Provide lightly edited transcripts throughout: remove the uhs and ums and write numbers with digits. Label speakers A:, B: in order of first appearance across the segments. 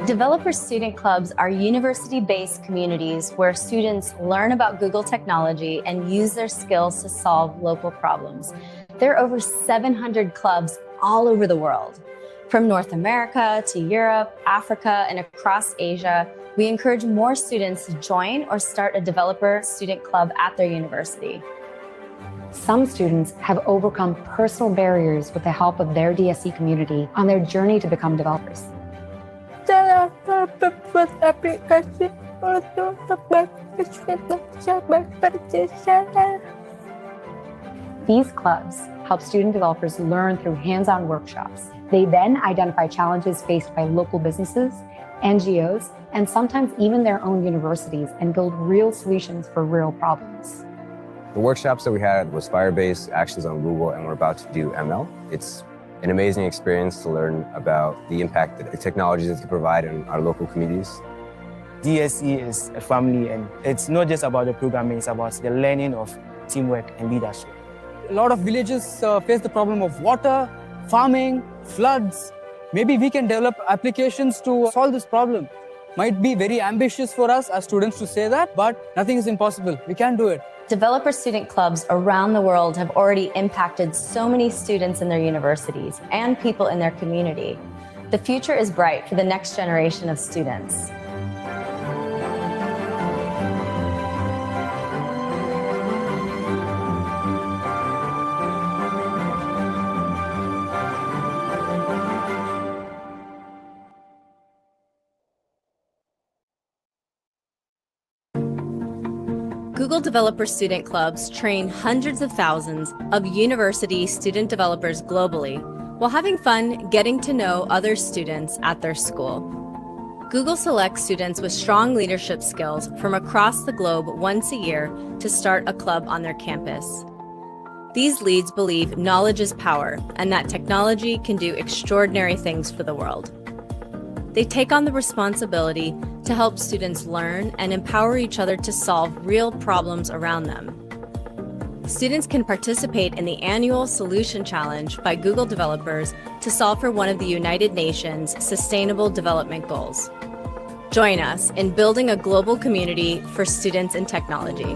A: Developer student clubs are university-based communities where students learn about Google technology and use their skills to solve local problems. There are over 700 clubs all over the world. From North America to Europe, Africa, and across Asia, we encourage more students to join or start a developer student club at their university.
B: Some students have overcome personal barriers with the help of their DSE community on their journey to become developers.
C: Cara membuat aplikasi untuk berkesan.
B: These clubs help student developers learn through hands-on workshops. They then identify challenges faced by local businesses, NGOs, and sometimes even their own universities and build real solutions for real problems.
D: The workshops that we had was Firebase, Actions on Google, and we're about to do ML. It's an amazing experience to learn about the impact that the technologies can provide in our local communities.
E: DSE is a family, and it's not just about the programming, it's about the learning of teamwork and leadership.
F: A lot of villages face the problem of water, farming, floods. Maybe we can develop applications to solve this problem. Might be very ambitious for us as students to say that, but nothing is impossible. We can do it.
A: Developer student clubs around the world have already impacted so many students in their universities and people in their community. The future is bright for the next generation of students. Google Developer Student Clubs train hundreds of thousands of university student developers globally while having fun getting to know other students at their school. Google selects students with strong leadership skills from across the globe once a year to start a club on their campus. These leads believe knowledge is power and that technology can do extraordinary things for the world. They take on the responsibility to help students learn and empower each other to solve real problems around them. Students can participate in the annual Solution Challenge by Google developers to solve for one of the United Nations Sustainable Development Goals. Join us in building a global community for students in technology.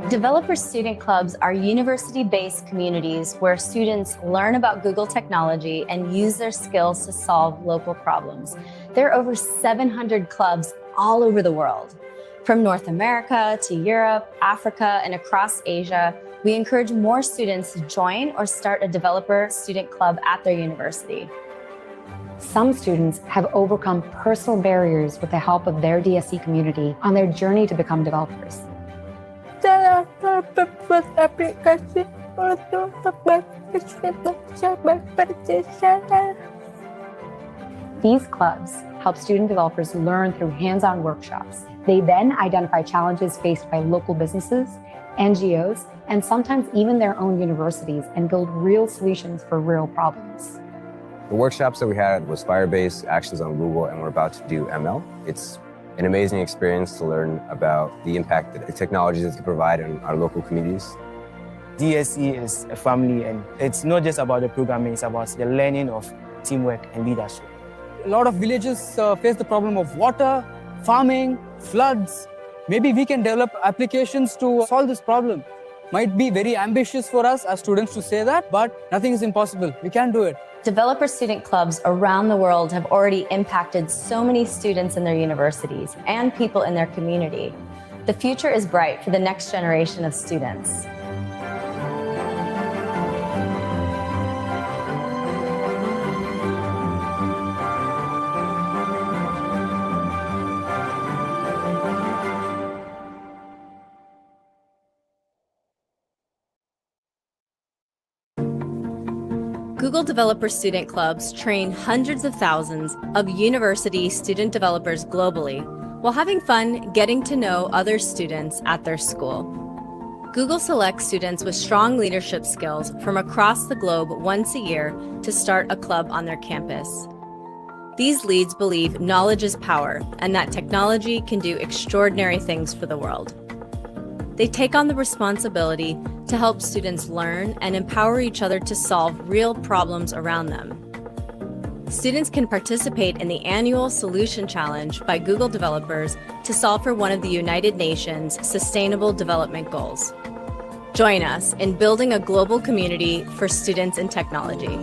A: Developer student clubs are university-based communities where students learn about Google technology and use their skills to solve local problems. There are over 700 clubs all over the world. From North America to Europe, Africa, and across Asia, we encourage more students to join or start a developer student club at their university.
B: Some students have overcome personal barriers with the help of their DSE community on their journey to become developers.
C: Cara membuat aplikasi untuk berkesan.
B: These clubs help student developers learn through hands-on workshops. They then identify challenges faced by local businesses, NGOs, and sometimes even their own universities and build real solutions for real problems.
D: The workshops that we had was Firebase, Actions on Google, and we're about to do ML. It's an amazing experience to learn about the impact that the technologies can provide in our local communities.
E: DSE is a family, and it's not just about the programming, it's about the learning of teamwork and leadership.
F: A lot of villages face the problem of water, farming, floods. Maybe we can develop applications to solve this problem. Might be very ambitious for us as students to say that, but nothing is impossible. We can do it.
A: Developer student clubs around the world have already impacted so many students in their universities and people in their community. The future is bright for the next generation of students. Google Developer Student Clubs train hundreds of thousands of university student developers globally while having fun getting to know other students at their school. Google selects students with strong leadership skills from across the globe once a year to start a club on their campus. These leads believe knowledge is power and that technology can do extraordinary things for the world. They take on the responsibility to help students learn and empower each other to solve real problems around them. Students can participate in the annual Solution Challenge by Google developers to solve for one of the United Nations Sustainable Development Goals. Join us in building a global community for students in technology.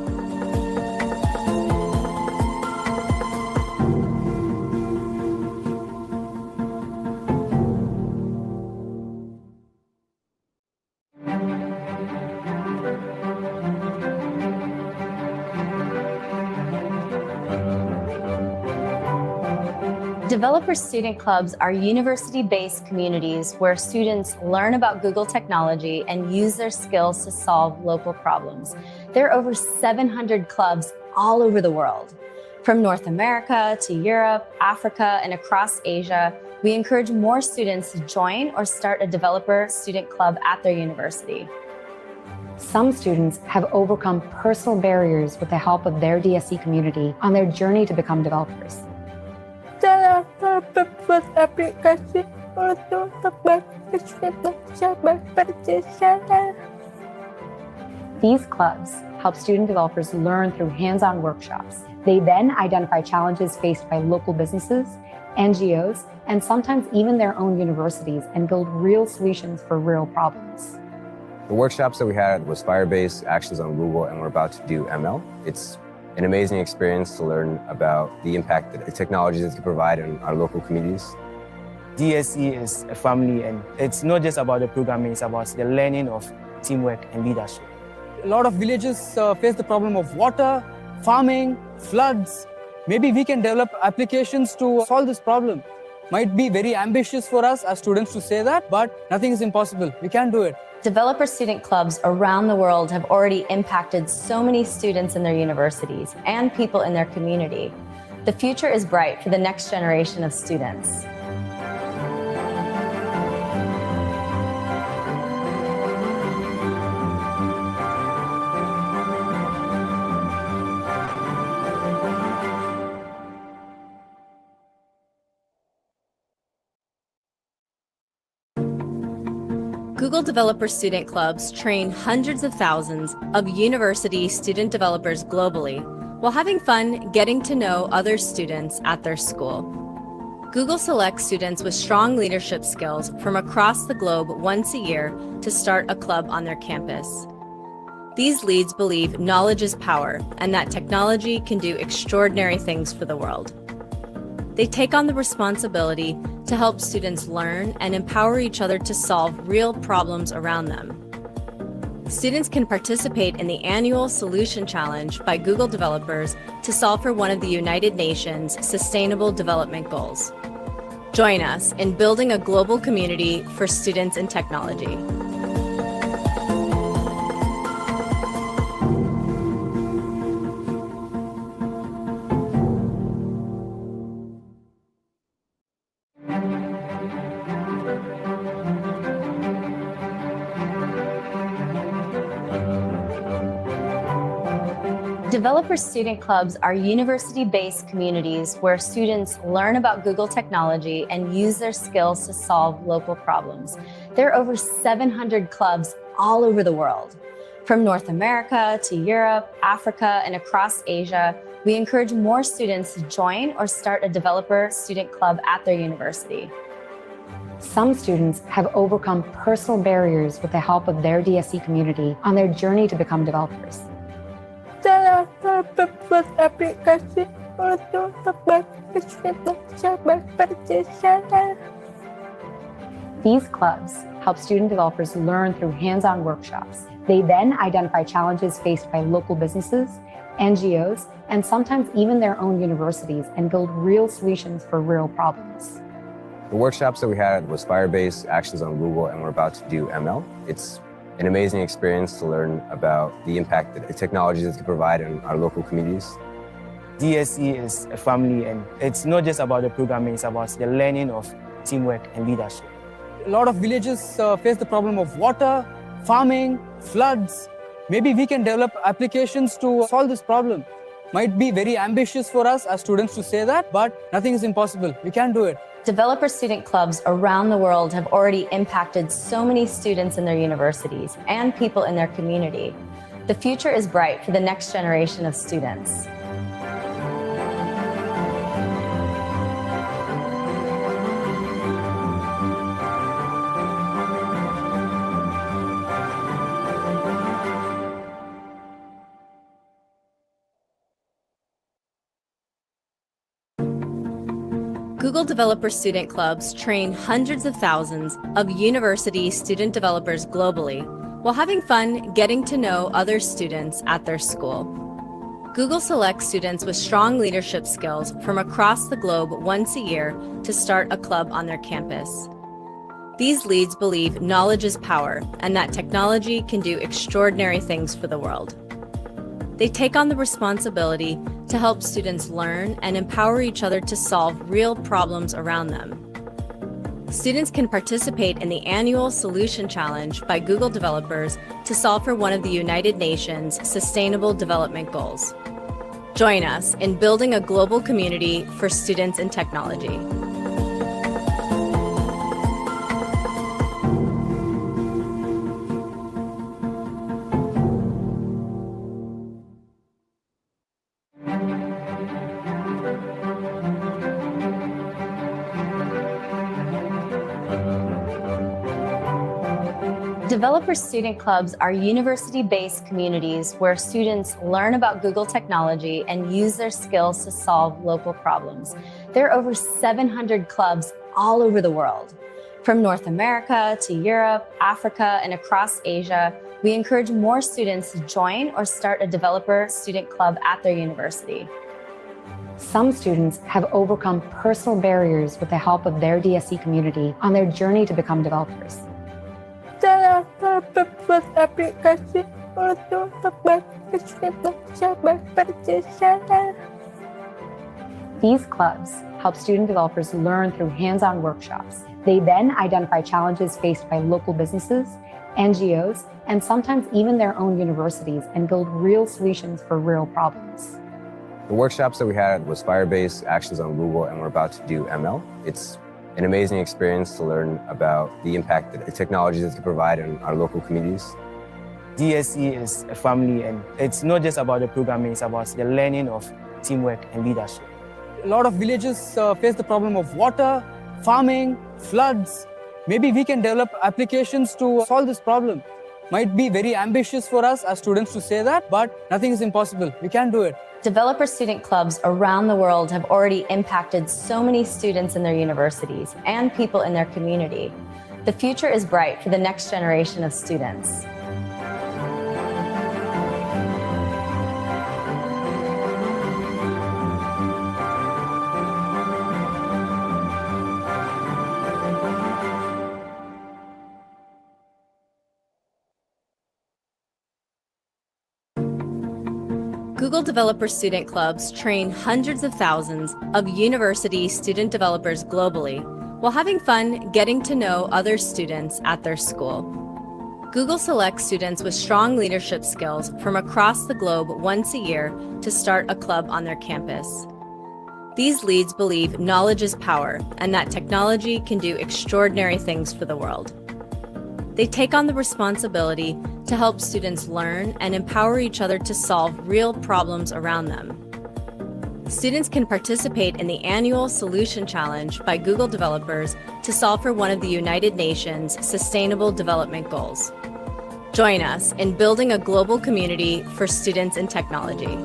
A: Developer student clubs are university-based communities where students learn about Google technology and use their skills to solve local problems. There are over 700 clubs all over the world. From North America to Europe, Africa, and across Asia, we encourage more students to join or start a developer student club at their university.
B: Some students have overcome personal barriers with the help of their DSE community on their journey to become developers.
C: Cara berbuat aplikasi untuk berbagi perjalanan.
B: These clubs help student developers learn through hands-on workshops. They then identify challenges faced by local businesses, NGOs, and sometimes even their own universities and build real solutions for real problems.
D: The workshops that we had was Firebase, Actions on Google, and we're about to do ML. It's an amazing experience to learn about the impact that the technologies can provide in our local communities.
E: DSE is a family, and it's not just about the programming, it's about the learning of teamwork and leadership.
F: A lot of villages face the problem of water, farming, floods. Maybe we can develop applications to solve this problem. Might be very ambitious for us as students to say that, but nothing is impossible. We can do it.
A: Developer student clubs around the world have already impacted so many students in their universities and people in their community. The future is bright for the next generation of students. Google Developer Student Clubs train hundreds of thousands of university student developers globally while having fun getting to know other students at their school. Google selects students with strong leadership skills from across the globe once a year to start a club on their campus. These leads believe knowledge is power and that technology can do extraordinary things for the world. They take on the responsibility to help students learn and empower each other to solve real problems around them. Students can participate in the annual Solution Challenge by Google developers to solve for one of the United Nations Sustainable Development Goals. Join us in building a global community for students in technology. Developer student clubs are university-based communities where students learn about Google technology and use their skills to solve local problems. There are over 700 clubs all over the world. From North America to Europe, Africa, and across Asia, we encourage more students to join or start a developer student club at their university.
B: Some students have overcome personal barriers with the help of their DSE community on their journey to become developers.
C: Cara berbuat aplikasi untuk berbagi perjalanan.
B: These clubs help student developers learn through hands-on workshops. They then identify challenges faced by local businesses, NGOs, and sometimes even their own universities and build real solutions for real problems.
D: The workshops that we had was Firebase, Actions on Google, and we're about to do ML. It's an amazing experience to learn about the impact that technologies can provide in our local communities.
E: DSE is a family, and it's not just about the programming, it's about the learning of teamwork and leadership.
F: A lot of villages face the problem of water, farming, floods. Maybe we can develop applications to solve this problem. Might be very ambitious for us as students to say that, but nothing is impossible. We can do it.
A: Developer student clubs around the world have already impacted so many students in their universities and people in their community. The future is bright for the next generation of students. Google Developer Student Clubs train hundreds of thousands of university student developers globally while having fun getting to know other students at their school. Google selects students with strong leadership skills from across the globe once a year to start a club on their campus. These leads believe knowledge is power and that technology can do extraordinary things for the world. They take on the responsibility to help students learn and empower each other to solve real problems around them. Students can participate in the annual Solution Challenge by Google developers to solve for one of the United Nations Sustainable Development Goals. Join us in building a global community for students in technology. Developer student clubs are university-based communities where students learn about Google technology and use their skills to solve local problems. There are over 700 clubs all over the world. From North America to Europe, Africa, and across Asia, we encourage more students to join or start a developer student club at their university.
B: Some students have overcome personal barriers with the help of their DSE community on their journey to become developers.
C: Cara membuat aplikasi untuk berbagi bekerja.
B: These clubs help student developers learn through hands-on workshops. They then identify challenges faced by local businesses, NGOs, and sometimes even their own universities and build real solutions for real problems.
D: The workshops that we had was Firebase, Actions on Google, and we're about to do ML. It's an amazing experience to learn about the impact that technologies can provide in our local communities.
E: DSE is a family, and it's not just about the programming, it's about the learning of teamwork and leadership.
F: A lot of villages face the problem of water, farming, floods. Maybe we can develop applications to solve this problem. Might be very ambitious for us as students to say that, but nothing is impossible. We can do it.
A: Developer student clubs around the world have already impacted so many students in their universities and people in their community. The future is bright for the next generation of students. Google Developer Student Clubs train hundreds of thousands of university student developers globally while having fun getting to know other students at their school. Google selects students with strong leadership skills from across the globe once a year to start a club on their campus. These leads believe knowledge is power and that technology can do extraordinary things for the world. They take on the responsibility to help students learn and empower each other to solve real problems around them. Students can participate in the annual Solution Challenge by Google developers to solve for one of the United Nations Sustainable Development Goals. Join us in building a global community for students in technology.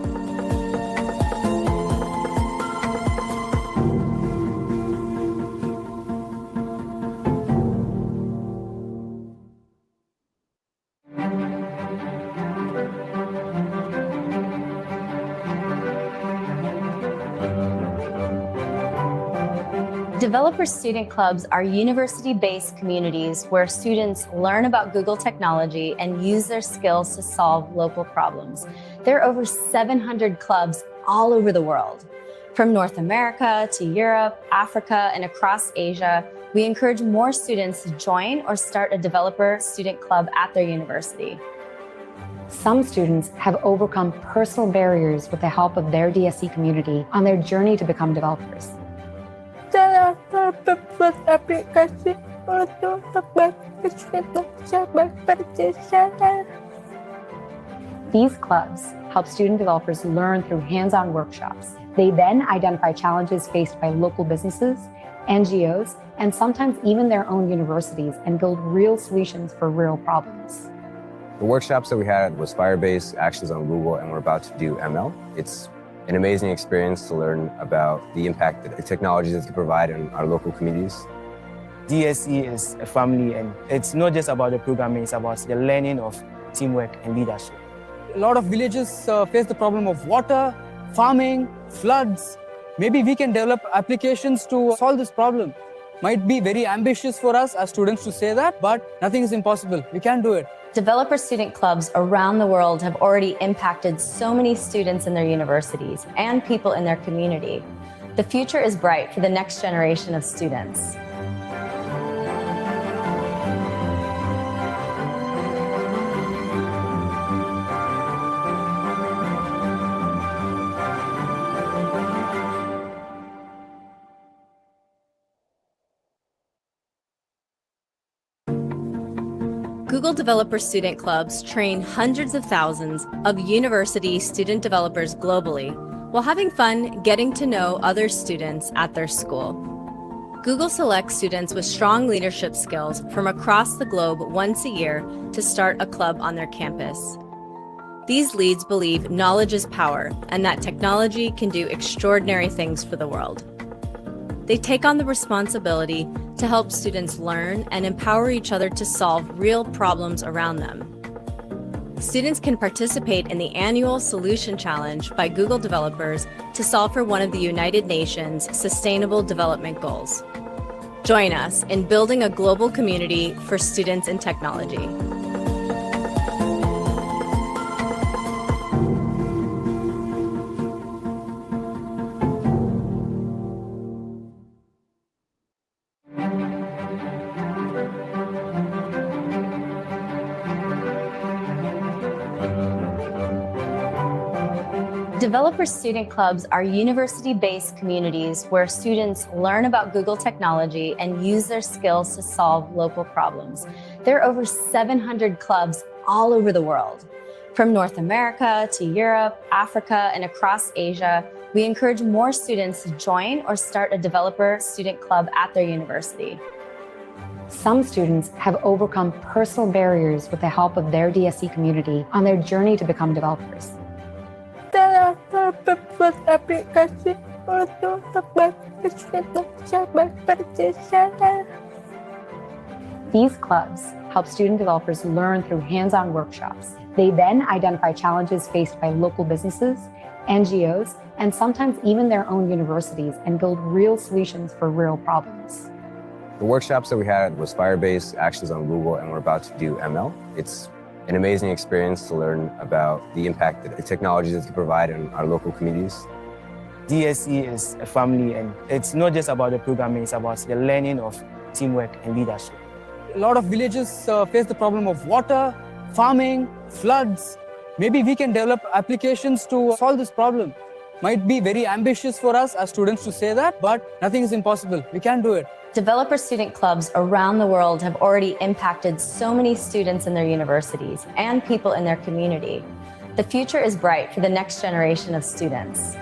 A: Developer student clubs are university-based communities where students learn about Google technology and use their skills to solve local problems. There are over 700 clubs all over the world. From North America to Europe, Africa, and across Asia, we encourage more students to join or start a developer student club at their university.
B: Some students have overcome personal barriers with the help of their DSE community on their journey to become developers.
C: Saya berbuat aplikasi untuk bekerja bekerja saya.
B: These clubs help student developers learn through hands-on workshops. They then identify challenges faced by local businesses, NGOs, and sometimes even their own universities and build real solutions for real problems.
D: The workshops that we had was Firebase, Actions on Google, and we're about to do ML. It's an amazing experience to learn about the impact that the technologies that can provide in our local communities.
E: DSE is a family, and it's not just about the programming, it's about the learning of teamwork and leadership.
F: A lot of villages face the problem of water, farming, floods. Maybe we can develop applications to solve this problem. Might be very ambitious for us as students to say that, but nothing is impossible. We can do it.
A: Developer student clubs around the world have already impacted so many students in their universities and people in their community. The future is bright for the next generation of students. Google Developer Student Clubs train hundreds of thousands of university student developers globally while having fun getting to know other students at their school. Google selects students with strong leadership skills from across the globe once a year to start a club on their campus. These leads believe knowledge is power and that technology can do extraordinary things for the world. They take on the responsibility to help students learn and empower each other to solve real problems around them. Students can participate in the annual Solution Challenge by Google developers to solve for one of the United Nations Sustainable Development Goals. Join us in building a global community for students in technology. Developer student clubs are university-based communities where students learn about Google technology and use their skills to solve local problems. There are over 700 clubs all over the world. From North America to Europe, Africa, and across Asia, we encourage more students to join or start a developer student club at their university.
B: Some students have overcome personal barriers with the help of their DSE community on their journey to become developers.
C: Saya berbuat aplikasi untuk bekerja bekerja saya.
B: These clubs help student developers learn through hands-on workshops. They then identify challenges faced by local businesses, NGOs, and sometimes even their own universities and build real solutions for real problems.
D: The workshops that we had was Firebase, Actions on Google, and we're about to do ML. It's an amazing experience to learn about the impact that the technologies that can provide in our local communities.
E: DSE is a family, and it's not just about the programming, it's about the learning of teamwork and leadership.
F: A lot of villages face the problem of water, farming, floods. Maybe we can develop applications to solve this problem. Might be very ambitious for us as students to say that, but nothing is impossible. We can do it.
A: Developer student clubs around the world have already impacted so many students in their universities and people in their community. The future is bright for the next generation of students.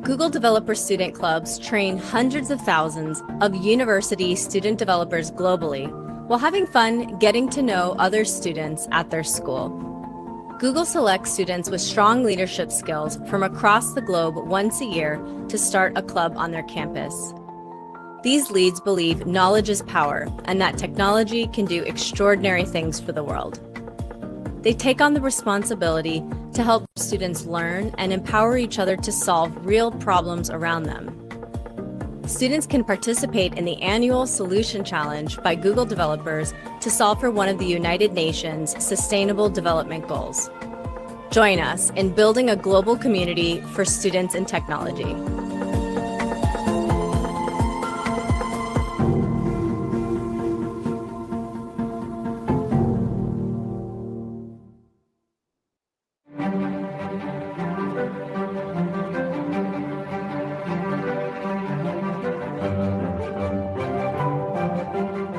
A: Google Developer Student Clubs train hundreds of thousands of university student developers globally while having fun getting to know other students at their school. Google selects students with strong leadership skills from across the globe once a year to start a club on their campus. These leads believe knowledge is power and that technology can do extraordinary things for the world. They take on the responsibility to help students learn and empower each other to solve real problems around them. Students can participate in the annual Solution Challenge by Google developers to solve for one of the United Nations Sustainable Development Goals. Join us in building a global community for students in technology.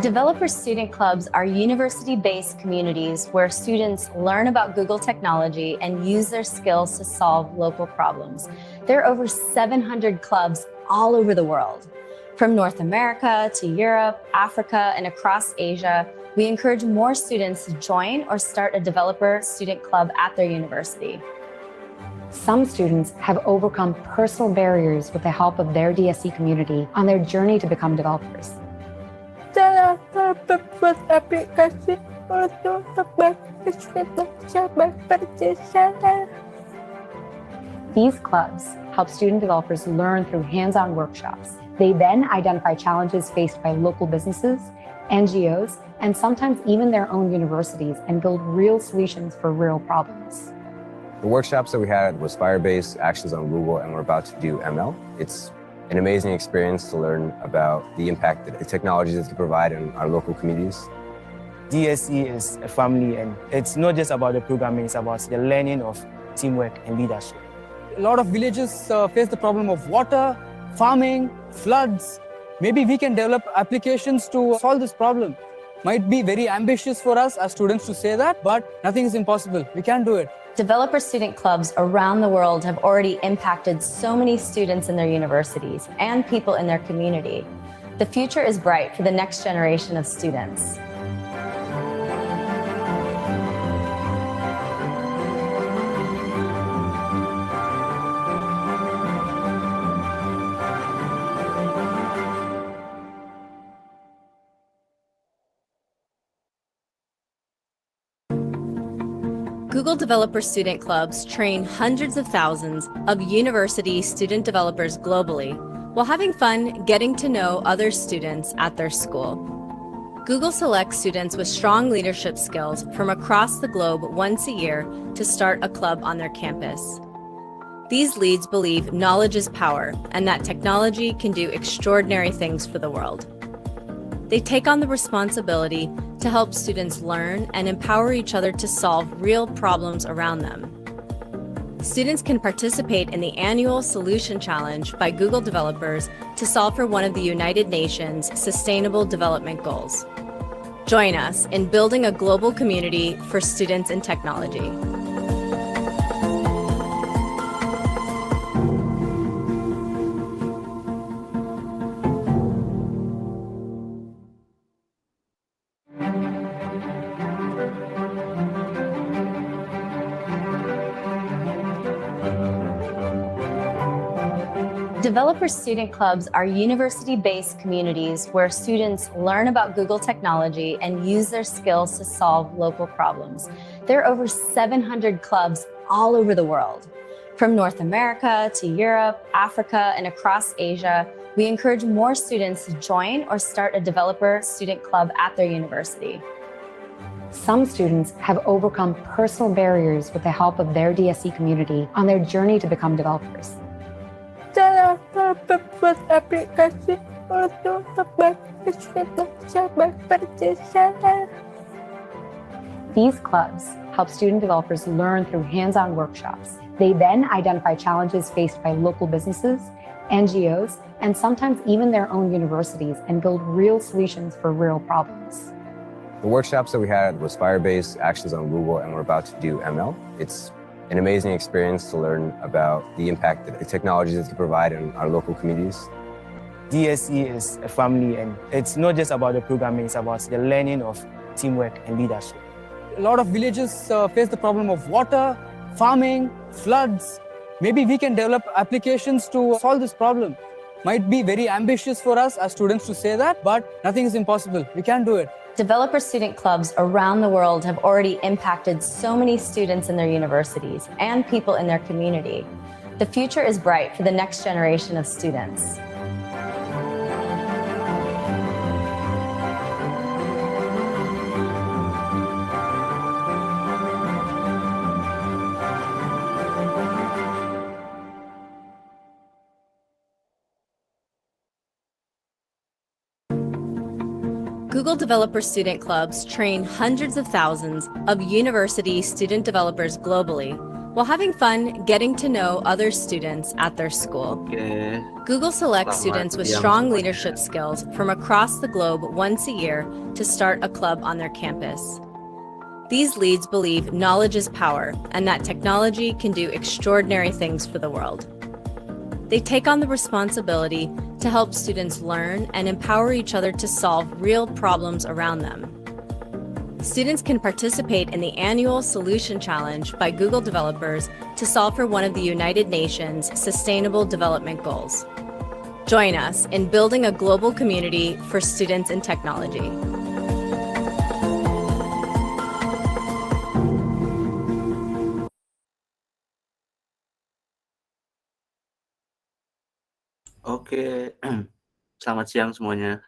A: Developer student clubs are university-based communities where students learn about Google technology and use their skills to solve local problems. There are over 700 clubs all over the world. From North America to Europe, Africa, and across Asia, we encourage more students to join or start a developer student club at their university.
B: Some students have overcome personal barriers with the help of their DSE community on their journey to become developers.
C: Cara berbuat aplikasi untuk bekerja bekerja sana.
B: These clubs help student developers learn through hands-on workshops. They then identify challenges faced by local businesses, NGOs, and sometimes even their own universities and build real solutions for real problems.
D: The workshops that we had was Firebase, Actions on Google, and we're about to do ML. It's an amazing experience to learn about the impact that the technologies can provide in our local communities.
E: DSE is a family, and it's not just about the programming, it's about the learning of teamwork and leadership.
F: A lot of villages face the problem of water, farming, floods. Maybe we can develop applications to solve this problem. Might be very ambitious for us as students to say that, but nothing is impossible. We can do it.
A: Developer student clubs around the world have already impacted so many students in their universities and people in their community. The future is bright for the next generation of students. Google Developer Student Clubs train hundreds of thousands of university student developers globally while having fun getting to know other students at their school. Google selects students with strong leadership skills from across the globe once a year to start a club on their campus. These leads believe knowledge is power and that technology can do extraordinary things for the world. They take on the responsibility to help students learn and empower each other to solve real problems around them. Students can participate in the annual Solution Challenge by Google developers to solve for one of the United Nations Sustainable Development Goals. Join us in building a global community for students in technology. Developer student clubs are university-based communities where students learn about Google technology and use their skills to solve local problems. There are over 700 clubs all over the world. From North America to Europe, Africa, and across Asia, we encourage more students to join or start a developer student club at their university.
B: Some students have overcome personal barriers with the help of their DSE community on their journey to become developers.
C: Cara berbuat aplikasi untuk bekerja bekerja sana.
B: These clubs help student developers learn through hands-on workshops. They then identify challenges faced by local businesses, NGOs, and sometimes even their own universities and build real solutions for real problems.
D: The workshops that we had was Firebase, Actions on Google, and we're about to do ML. It's an amazing experience to learn about the impact that the technologies can provide in our local communities.
E: DSE is a family, and it's not just about the programming, it's about the learning of teamwork and leadership.
F: A a lot of villages face the problem of water, farming, floods. Maybe we can develop applications to solve this problem. Might be very ambitious for us as students to say that, but nothing is impossible. We can do it.
A: Developer student clubs around the world have already impacted so many students in their universities and people in their community. The future is bright for the next generation of students. Google Developer Student Clubs train hundreds of thousands of university student developers globally while having fun getting to know other students at their school.
G: Oke,
A: Google selects
G: Selamat
A: students with
G: siang
A: strong
G: semuanya.
A: leadership skills from across the globe once a year to start a club on their campus. These leads believe knowledge is power and that technology can do extraordinary things for the world. They take on the responsibility to help students learn and empower each other to solve real problems around them. Students can participate in the annual Solution Challenge by Google developers to solve for one of the United Nations Sustainable Development Goals. Join us in building a global community for students in technology.
G: oke. Selamat siang semuanya.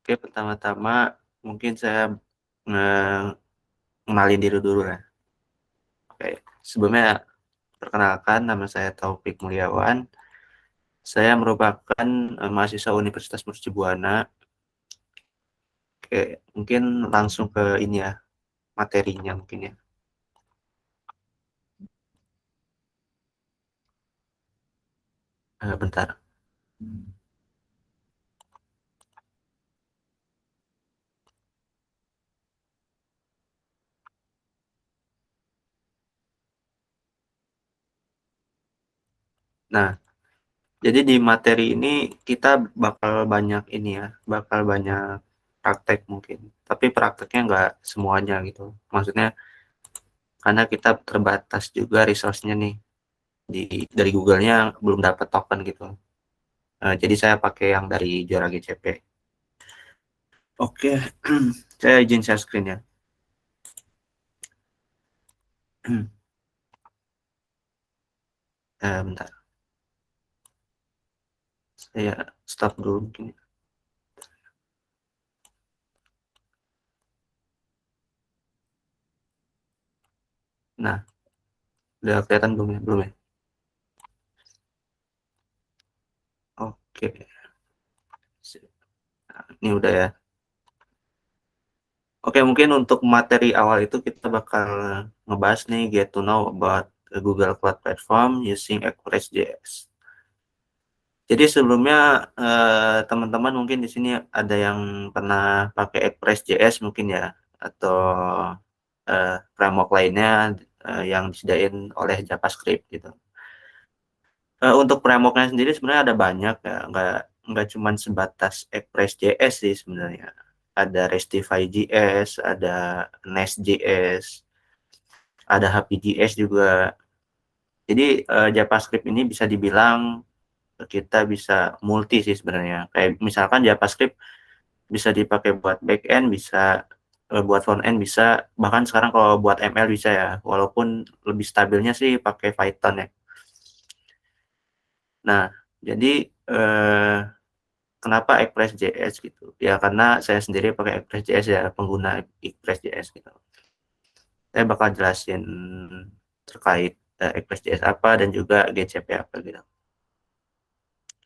G: Oke, pertama-tama mungkin saya ngenalin diri dulu ya. Oke, sebelumnya perkenalkan, nama saya Taufik Mulyawan. Saya merupakan mahasiswa Universitas Mercu Buana. Oke, mungkin langsung ke ini ya, materinya mungkin ya. Bentar. Nah, jadi di materi ini kita bakal banyak ini ya, bakal banyak praktek mungkin. Tapi prakteknya nggak semuanya gitu. Maksudnya karena kita terbatas juga resource-nya nih. Dari Google-nya belum dapat token gitu. Jadi saya pakai yang dari Juara GCP. Oke, saya izin share screen ya. Bentar. Saya stop dulu mungkin. Nah, udah kelihatan belum ya? Belum ya? Oke. Nah, ini udah ya. Oke, mungkin untuk materi awal itu kita bakal ngebahas nih get to know about Google Cloud Platform using Express.js. Jadi sebelumnya teman-teman mungkin di sini ada yang pernah pakai Express.js mungkin ya, atau framework lainnya yang disediain oleh JavaScript gitu. Untuk frameworknya sendiri sebenarnya ada banyak ya, nggak cuma sebatas Express.js sih sebenarnya. Ada Restify.js, ada Nest.js, ada Happy.js juga. Jadi JavaScript ini bisa dibilang kita bisa multi sih sebenarnya. Kayak misalkan JavaScript bisa dipakai buat backend, bisa buat frontend bisa, bahkan sekarang kalau buat ML bisa ya, walaupun lebih stabilnya sih pakai Python ya. Nah, jadi kenapa Express.js gitu? Ya karena saya sendiri pakai Express.js ya, pengguna Express.js gitu. Saya bakal jelasin terkait Express.js apa dan juga GCP apa gitu.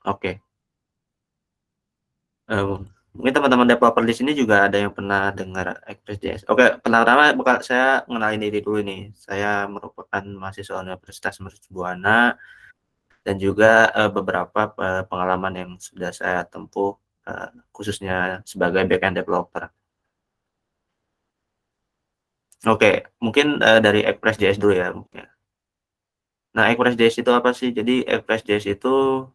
G: Oke. Mungkin teman-teman developer di sini juga ada yang pernah dengar Express.js. Oke, pertama bakal saya ngenalin diri dulu nih. Saya merupakan mahasiswa Universitas Mercu Buana dan juga beberapa pengalaman yang sudah saya tempuh khususnya sebagai backend developer. Oke, mungkin dari Express.js dulu ya. Nah, Express.js itu apa sih? Jadi Express.js itu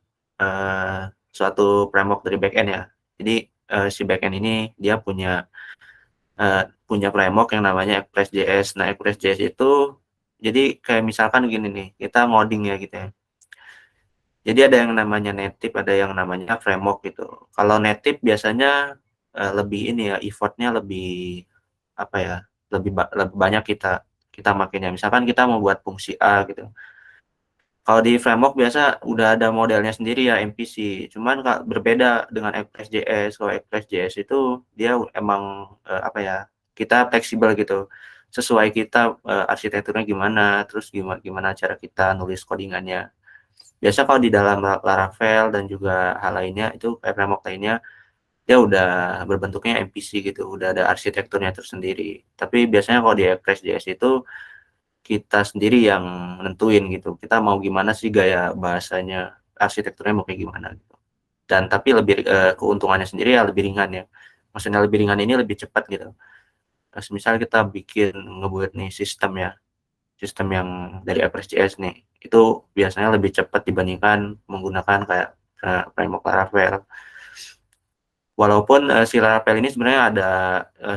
G: suatu framework dari backend ya. Jadi si backend ini dia punya punya framework yang namanya Express.js. Nah, Express.js itu jadi kayak misalkan gini nih, kita ngoding ya gitu ya. Jadi ada yang namanya native, ada yang namanya framework gitu. Kalau native biasanya lebih ini ya, effortnya lebih apa ya, lebih banyak kita kita makinnya. Misalkan kita mau buat fungsi A gitu. Kalau di framework biasa udah ada modelnya sendiri ya, MVC. Cuman berbeda dengan Express.js. Kalau Express.js itu dia emang apa ya, kita fleksibel gitu. Sesuai kita arsitekturnya gimana, terus gimana gimana cara kita nulis codingannya. Biasa kalau di dalam Laravel dan juga hal lainnya itu framework lainnya dia udah berbentuknya MVC gitu, udah ada arsitekturnya tersendiri. Tapi biasanya kalau di Express.js itu kita sendiri yang nentuin gitu. Kita mau gimana sih gaya bahasanya, arsitekturnya mau kayak gimana gitu. Dan tapi lebih keuntungannya sendiri ya lebih ringan ya. Maksudnya lebih ringan ini lebih cepat gitu. Terus misalnya kita ngebuat nih sistem ya, sistem yang dari Express.js nih, itu biasanya lebih cepat dibandingkan menggunakan kayak framework Laravel. Walaupun si Laravel ini sebenarnya ada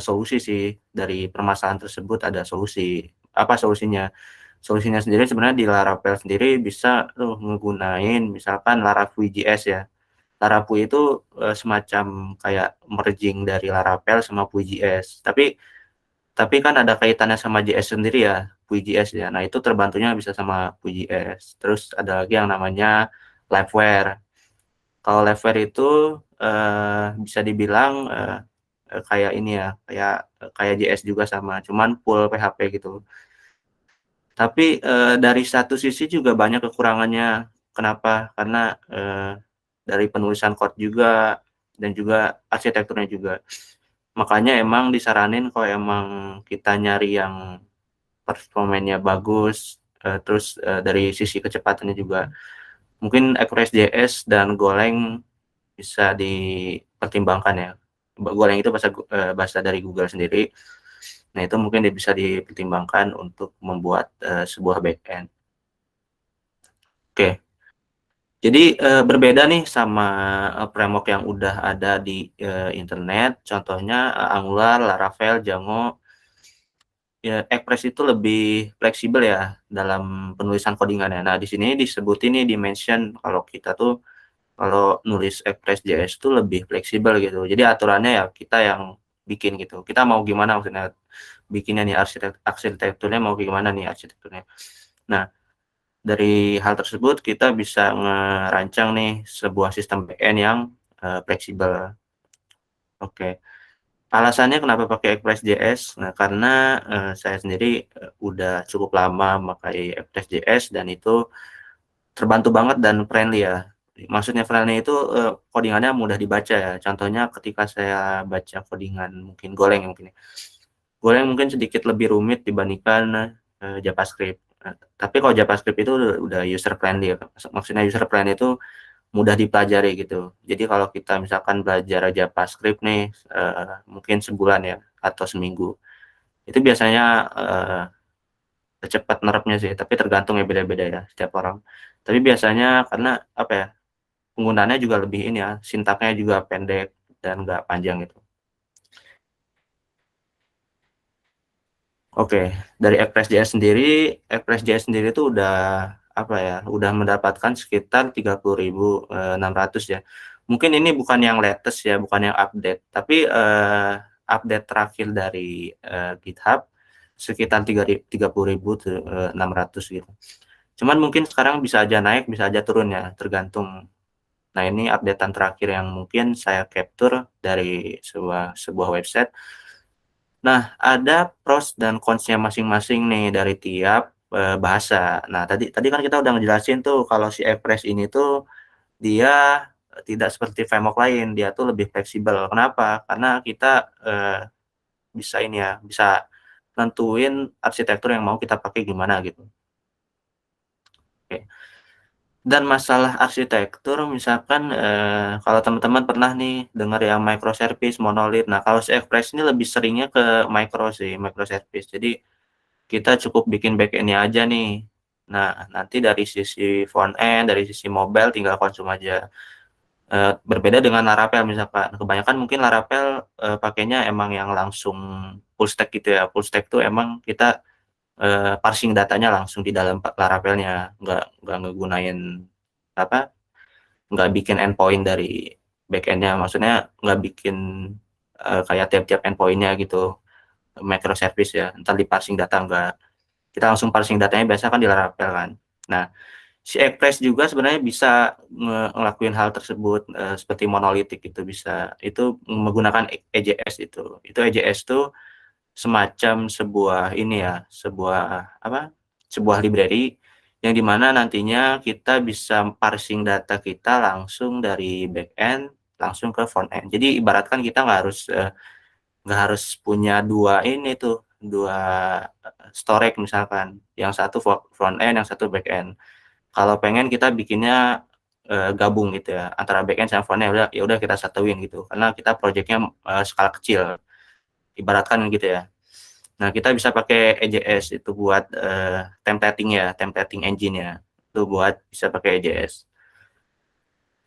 G: solusi sih dari permasalahan tersebut, ada solusi. Apa solusinya? Solusinya sendiri sebenarnya di Laravel sendiri bisa ngegunain misalkan Laravel.js ya. Laravel itu semacam kayak merging dari Laravel sama Vue.js. Tapi kan ada kaitannya sama JS sendiri ya, Vue.js ya. Nah, itu terbantunya bisa sama Vue.js. Terus ada lagi yang namanya Liveware. Kalau Liveware itu bisa dibilang kayak ini ya, kayak JS juga sama, cuman full PHP gitu. Tapi dari satu sisi juga banyak kekurangannya. Kenapa? Karena dari penulisan code juga dan juga arsitekturnya juga. Makanya emang disaranin kalau emang kita nyari yang performanya bagus, terus dari sisi kecepatannya juga. Mungkin Express.js dan Golang bisa dipertimbangkan ya. Golang itu bahasa dari Google sendiri. Nah, itu mungkin bisa dipertimbangkan untuk membuat sebuah backend. Oke. Jadi berbeda nih sama framework yang udah ada di internet. Contohnya Angular, Laravel, Django. Ya, Express itu lebih fleksibel ya dalam penulisan codingannya. Nah, di sini disebutin nih dimension kalau kita tuh kalau nulis Express.js itu lebih fleksibel gitu. Jadi aturannya ya kita yang bikin gitu. Kita mau gimana maksudnya bikinnya nih arsitekturnya mau gimana nih arsitekturnya. Nah, dari hal tersebut kita bisa ngerancang nih sebuah sistem backend yang fleksibel. Oke. Alasannya kenapa pakai Express.js? Nah, karena saya sendiri udah cukup lama pakai Express.js dan itu terbantu banget dan friendly ya. Maksudnya friendly itu codingannya mudah dibaca ya. Contohnya ketika saya baca codingan mungkin Golang mungkin ya. Golang mungkin sedikit lebih rumit dibandingkan JavaScript. Tapi kalau JavaScript itu udah user friendly ya. Maksudnya user friendly itu mudah dipelajari gitu. Jadi kalau kita misalkan belajar JavaScript nih mungkin sebulan ya atau seminggu. Itu biasanya cepat nerapnya sih, tapi tergantung ya beda-beda ya setiap orang. Tapi biasanya karena apa ya? Penggunaannya juga lebih ini ya, sintaknya juga pendek dan nggak panjang gitu. Oke, dari Express.js sendiri itu udah apa ya? Udah mendapatkan sekitar 30.600 ya. Mungkin ini bukan yang latest ya, bukan yang update, tapi update terakhir dari GitHub sekitar 30.600 gitu. Cuman mungkin sekarang bisa aja naik, bisa aja turun ya, tergantung. Nah, ini updatean terakhir yang mungkin saya capture dari sebuah website. Nah, ada pros dan cons-nya masing-masing nih dari tiap bahasa. Nah, tadi kan kita udah ngejelasin tuh kalau si Express ini tuh dia tidak seperti framework lain, dia tuh lebih fleksibel. Kenapa? Karena kita bisa ini ya, bisa nentuin arsitektur yang mau kita pakai gimana gitu. Oke. Dan masalah arsitektur misalkan kalau teman-teman pernah nih dengar yang microservice, monolith. Nah, kalau si Express ini lebih seringnya ke microservice. Jadi kita cukup bikin backend-nya aja nih. Nah, nanti dari sisi front end, dari sisi mobile tinggal konsum aja. Berbeda dengan Laravel misalkan, kebanyakan mungkin Laravel, pakainya emang yang langsung full stack gitu ya. Full stack tuh emang kita, parsing datanya langsung di dalam Laravelnya, nggak ngegunain apa, nggak bikin endpoint dari backend-nya, maksudnya nggak bikin, kayak tiap-tiap endpoint-nya gitu, microservice ya, entar di-parsing data enggak. Kita langsung parsing datanya biasa kan di Laravel kan. Nah, si Express juga sebenarnya bisa ngelakuin hal tersebut, seperti monolitik itu bisa. Itu menggunakan EJS itu. Itu EJS tuh semacam sebuah ini ya, sebuah apa, sebuah library yang dimana nantinya kita bisa parsing data kita langsung dari backend langsung ke front end. Jadi ibaratkan kita nggak harus punya dua ini tuh, dua storage misalkan, yang satu front end, yang satu back end. Kalau pengen kita bikinnya gabung gitu ya, antara back end sama front end, ya udah kita satuin gitu, karena kita projectnya skala kecil, ibaratkan gitu ya. Nah, kita bisa pakai EJS itu buat templating ya, templating engine ya, itu buat bisa pakai EJS.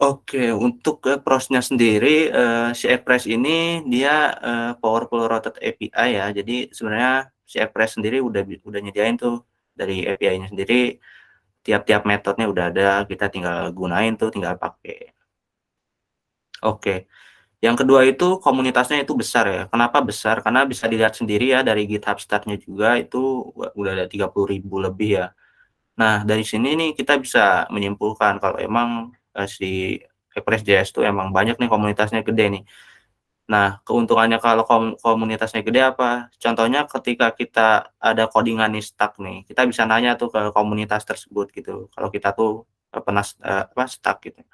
G: Oke, untuk pros-nya sendiri, si Express ini dia, powerful routed API ya. Jadi sebenarnya si Express sendiri udah nyediain tuh dari API-nya sendiri, tiap-tiap metodenya udah ada, kita tinggal gunain tuh, tinggal pakai. Oke, yang kedua itu komunitasnya itu besar ya. Kenapa besar? Karena bisa dilihat sendiri ya dari GitHub Start-nya juga itu udah ada 30.000 lebih ya. Nah, dari sini nih kita bisa menyimpulkan kalau emang, si Express.js tuh emang banyak nih komunitasnya gede nih. Nah, keuntungannya kalau komunitasnya gede apa? Contohnya ketika kita ada codingan nih stuck nih, kita bisa nanya tuh ke komunitas tersebut gitu, kalau kita tuh, pernah apa, stuck gitu.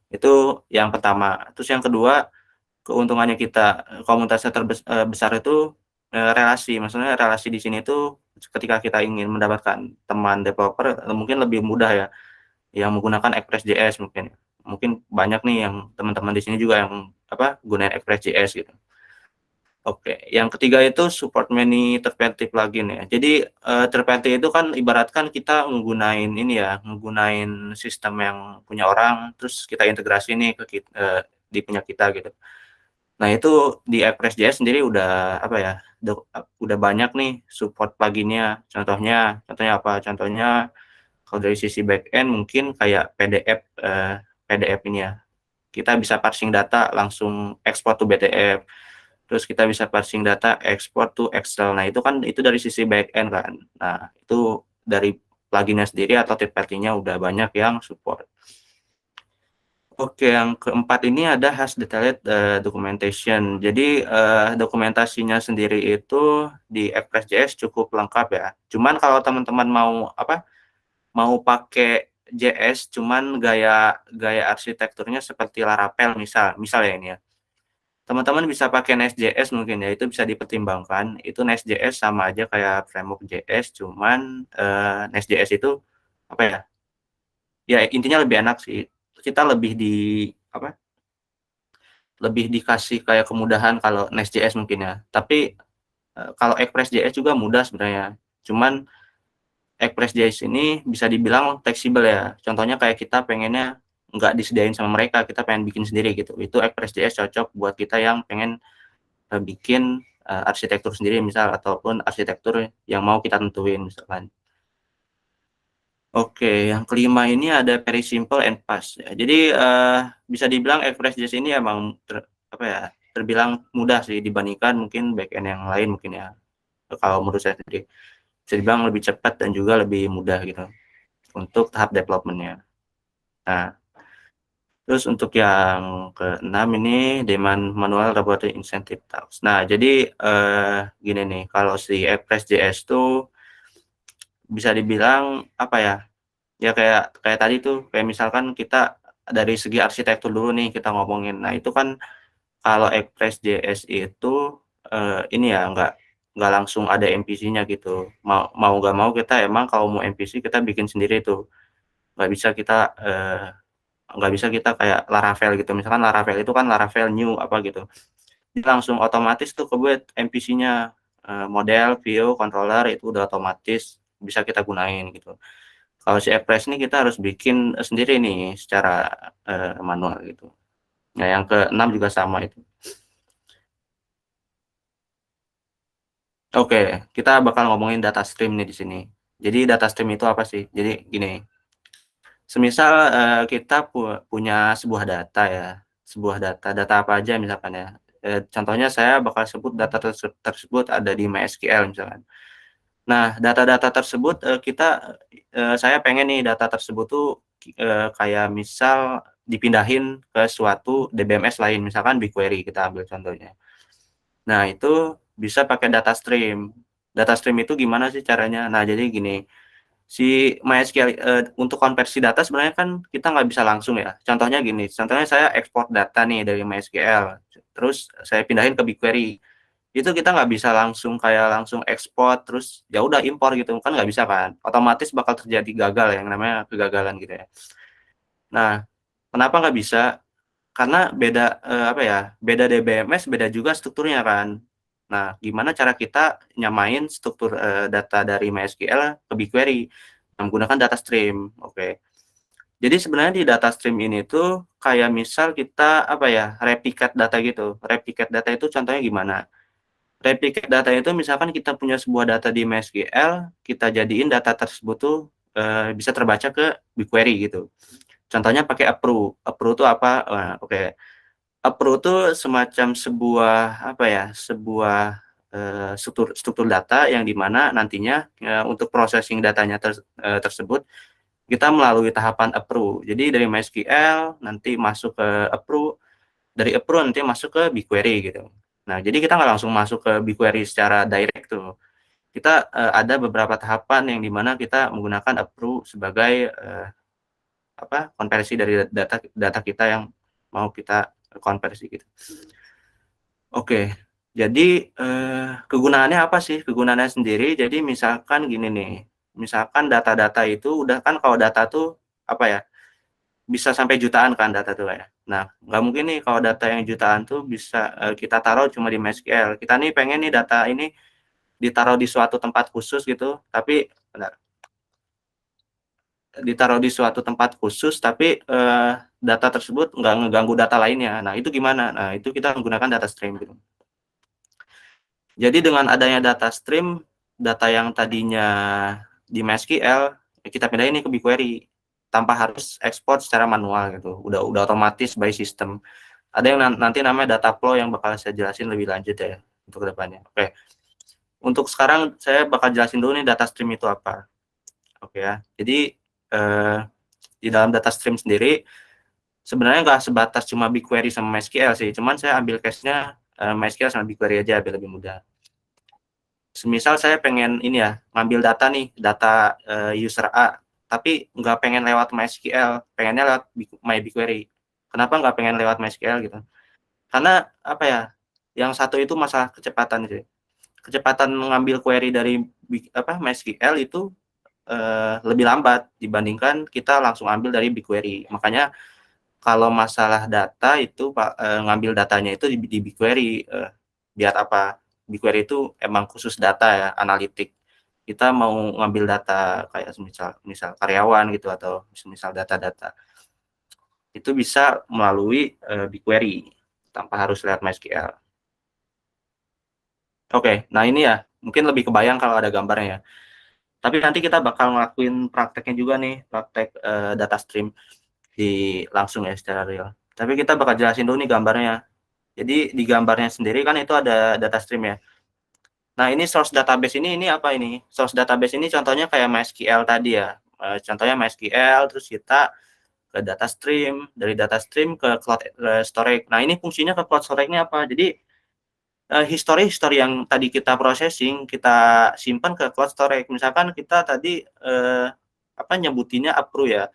G: Itu yang pertama. Terus yang kedua, keuntungannya kita, komunitasnya besar itu, relasi. Maksudnya relasi di sini tuh ketika kita ingin mendapatkan teman developer, mungkin lebih mudah ya, yang menggunakan Express.js mungkin. Mungkin banyak nih yang teman-teman di sini juga yang apa, gunain Express.js gitu. Oke, yang ketiga itu support many third-party plugin ya. Jadi, third-party itu kan ibaratkan kita nggunain ini ya, nggunain sistem yang punya orang, terus kita integrasi nih ke di punya kita gitu. Nah, itu di Express.js sendiri udah apa ya, udah banyak nih support pluginnya. Contohnya apa? Contohnya kalau dari sisi backend mungkin kayak PDF ini ya. Kita bisa parsing data langsung export to BTF. Terus kita bisa parsing data export to Excel. Nah, itu kan itu dari sisi backend kan. Nah, itu dari pluginnya sendiri atau third party-nya udah banyak yang support. Oke, yang keempat ini ada has detailed documentation. Jadi, dokumentasinya sendiri itu di Express.js cukup lengkap ya. Cuman kalau teman-teman mau apa, mau pakai JS cuman gaya arsitekturnya seperti Laravel misal ya ini ya. Teman-teman bisa pakai Nest.js mungkin ya, itu bisa dipertimbangkan. Itu Nest.js sama aja kayak framework JS, cuman, Nest.js itu apa ya, ya intinya lebih enak sih. Kita apa, lebih dikasih kayak kemudahan kalau Nest.js mungkin ya. Tapi, kalau Express.js juga mudah sebenarnya. Cuman Express.js ini bisa dibilang fleksibel ya. Contohnya kayak kita pengennya nggak disediain sama mereka, kita pengen bikin sendiri gitu. Itu Express.js cocok buat kita yang pengen, bikin, arsitektur sendiri misal ataupun arsitektur yang mau kita tentuin misalkan. Oke, yang kelima ini ada very simple and fast ya. Jadi, bisa dibilang Express.js ini emang apa ya, terbilang mudah sih dibandingkan mungkin backend yang lain mungkin ya, kalau menurut saya sendiri. Bisa dibilang lebih cepat dan juga lebih mudah gitu, untuk tahap development-nya. Nah, terus untuk yang keenam ini demand manual robotic incentive task. Nah, jadi, gini nih, kalau si Express.js tuh bisa dibilang apa ya, ya kayak kayak tadi tuh, kayak misalkan kita dari segi arsitektur dulu nih kita ngomongin. Nah, itu kan kalau Express.js itu, ini ya, nggak langsung ada MVC-nya gitu. Mau mau nggak mau kita emang kalau mau MVC kita bikin sendiri tuh. Nggak bisa kita, nggak bisa kita kayak Laravel gitu. Misalkan Laravel itu kan Laravel new apa gitu. Langsung otomatis tuh kebuat MVC-nya, model, view, controller itu udah otomatis bisa kita gunain gitu. Kalau si Express ini kita harus bikin sendiri nih secara, manual gitu. Nah, yang ke-6 juga sama itu. Oke, kita bakal ngomongin data stream nih di sini. Jadi data stream itu apa sih? Jadi gini, semisal kita punya sebuah data ya, sebuah data apa aja misalkan ya. Contohnya saya bakal sebut data tersebut ada di MySQL misalkan. Nah, data-data tersebut saya pengen nih data tersebut tuh kayak misal dipindahin ke suatu DBMS lain, misalkan BigQuery kita ambil contohnya. Nah, itu bisa pakai data stream. Data stream itu gimana sih caranya? Nah, jadi gini, si MySQL untuk konversi data sebenarnya kan kita nggak bisa langsung ya. Contohnya gini, contohnya saya ekspor data nih dari MySQL, terus saya pindahin ke BigQuery. Itu kita nggak bisa langsung ekspor, terus ya udah impor gitu, kan nggak bisa kan. Otomatis bakal terjadi gagal yang namanya kegagalan gitu ya. Nah, kenapa nggak bisa? Karena beda, apa ya, beda DBMS, beda juga strukturnya kan. Nah, gimana cara kita nyamain struktur, data dari MySQL ke BigQuery? Menggunakan data stream, oke. Jadi sebenarnya di data stream ini tuh kayak misal kita, apa ya, replicate data gitu. Replicate data itu contohnya gimana? Replicate data itu misalkan kita punya sebuah data di MySQL, kita jadiin data tersebut tuh, bisa terbaca ke BigQuery gitu. Contohnya pakai approve. Approve itu apa? Oke. Approve itu semacam sebuah apa ya, sebuah struktur struktur data yang dimana nantinya untuk processing datanya tersebut kita melalui tahapan approve. Jadi dari MySQL nanti masuk ke approve, dari approve nanti masuk ke BigQuery gitu. Nah, jadi kita nggak langsung masuk ke BigQuery secara direct tuh. Kita ada beberapa tahapan yang dimana kita menggunakan approve sebagai konversi dari data data kita yang mau kita konversi gitu. Oke, jadi kegunaannya apa sih? Kegunaannya sendiri, jadi misalkan gini nih, misalkan data-data itu udah kan kalau data tuh apa ya, bisa sampai jutaan kan data tuh ya. Nah, nggak mungkin nih kalau data yang jutaan tuh bisa kita taruh cuma di MySQL. Kita nih pengen nih data ini ditaruh di suatu tempat khusus gitu, tapi bentar, ditaruh di suatu tempat khusus tapi data tersebut nggak ngeganggu data lainnya. Nah, itu gimana? Nah, itu kita menggunakan data stream gitu. Jadi dengan adanya data stream, data yang tadinya di MySQL, ya kita pindahin nih ke BigQuery tanpa harus ekspor secara manual gitu. Udah otomatis by system. Ada yang nanti namanya data flow yang bakal saya jelasin lebih lanjut ya untuk kedepannya. Oke. Untuk sekarang saya bakal jelasin dulu nih data stream itu apa. Oke ya. Jadi di dalam data stream sendiri sebenarnya nggak sebatas cuma BigQuery sama MySQL sih. Cuman saya ambil case-nya MySQL sama BigQuery aja biar lebih mudah. Semisal saya pengen ini ya, ngambil data nih, data user A, tapi nggak pengen lewat MySQL, pengennya lewat BigQuery. Kenapa nggak pengen lewat MySQL gitu? Karena apa ya, yang satu itu masalah kecepatan gitu. Kecepatan mengambil query dari MySQL itu lebih lambat dibandingkan kita langsung ambil dari BigQuery. Makanya kalau masalah data itu ngambil datanya itu di BigQuery, biar apa? BigQuery itu emang khusus data ya, analitik. Kita mau ngambil data kayak misal karyawan gitu atau misal data-data. Itu bisa melalui BigQuery tanpa harus lihat MySQL. Oke, nah ini ya, mungkin lebih kebayang kalau ada gambarnya ya. Tapi nanti kita bakal ngelakuin prakteknya juga nih, praktek data stream langsung ya secara real. Tapi kita bakal jelasin dulu nih gambarnya. Jadi di gambarnya sendiri kan itu ada data stream ya. Nah, ini source database ini apa ini? Source database ini contohnya kayak MySQL tadi ya. Contohnya MySQL, terus kita ke data stream, dari data stream ke cloud storage. Nah, ini fungsinya ke cloud storage-nya apa? Jadi history yang tadi kita processing, kita simpan ke cloud storage. Misalkan kita tadi nyebutinnya approve ya.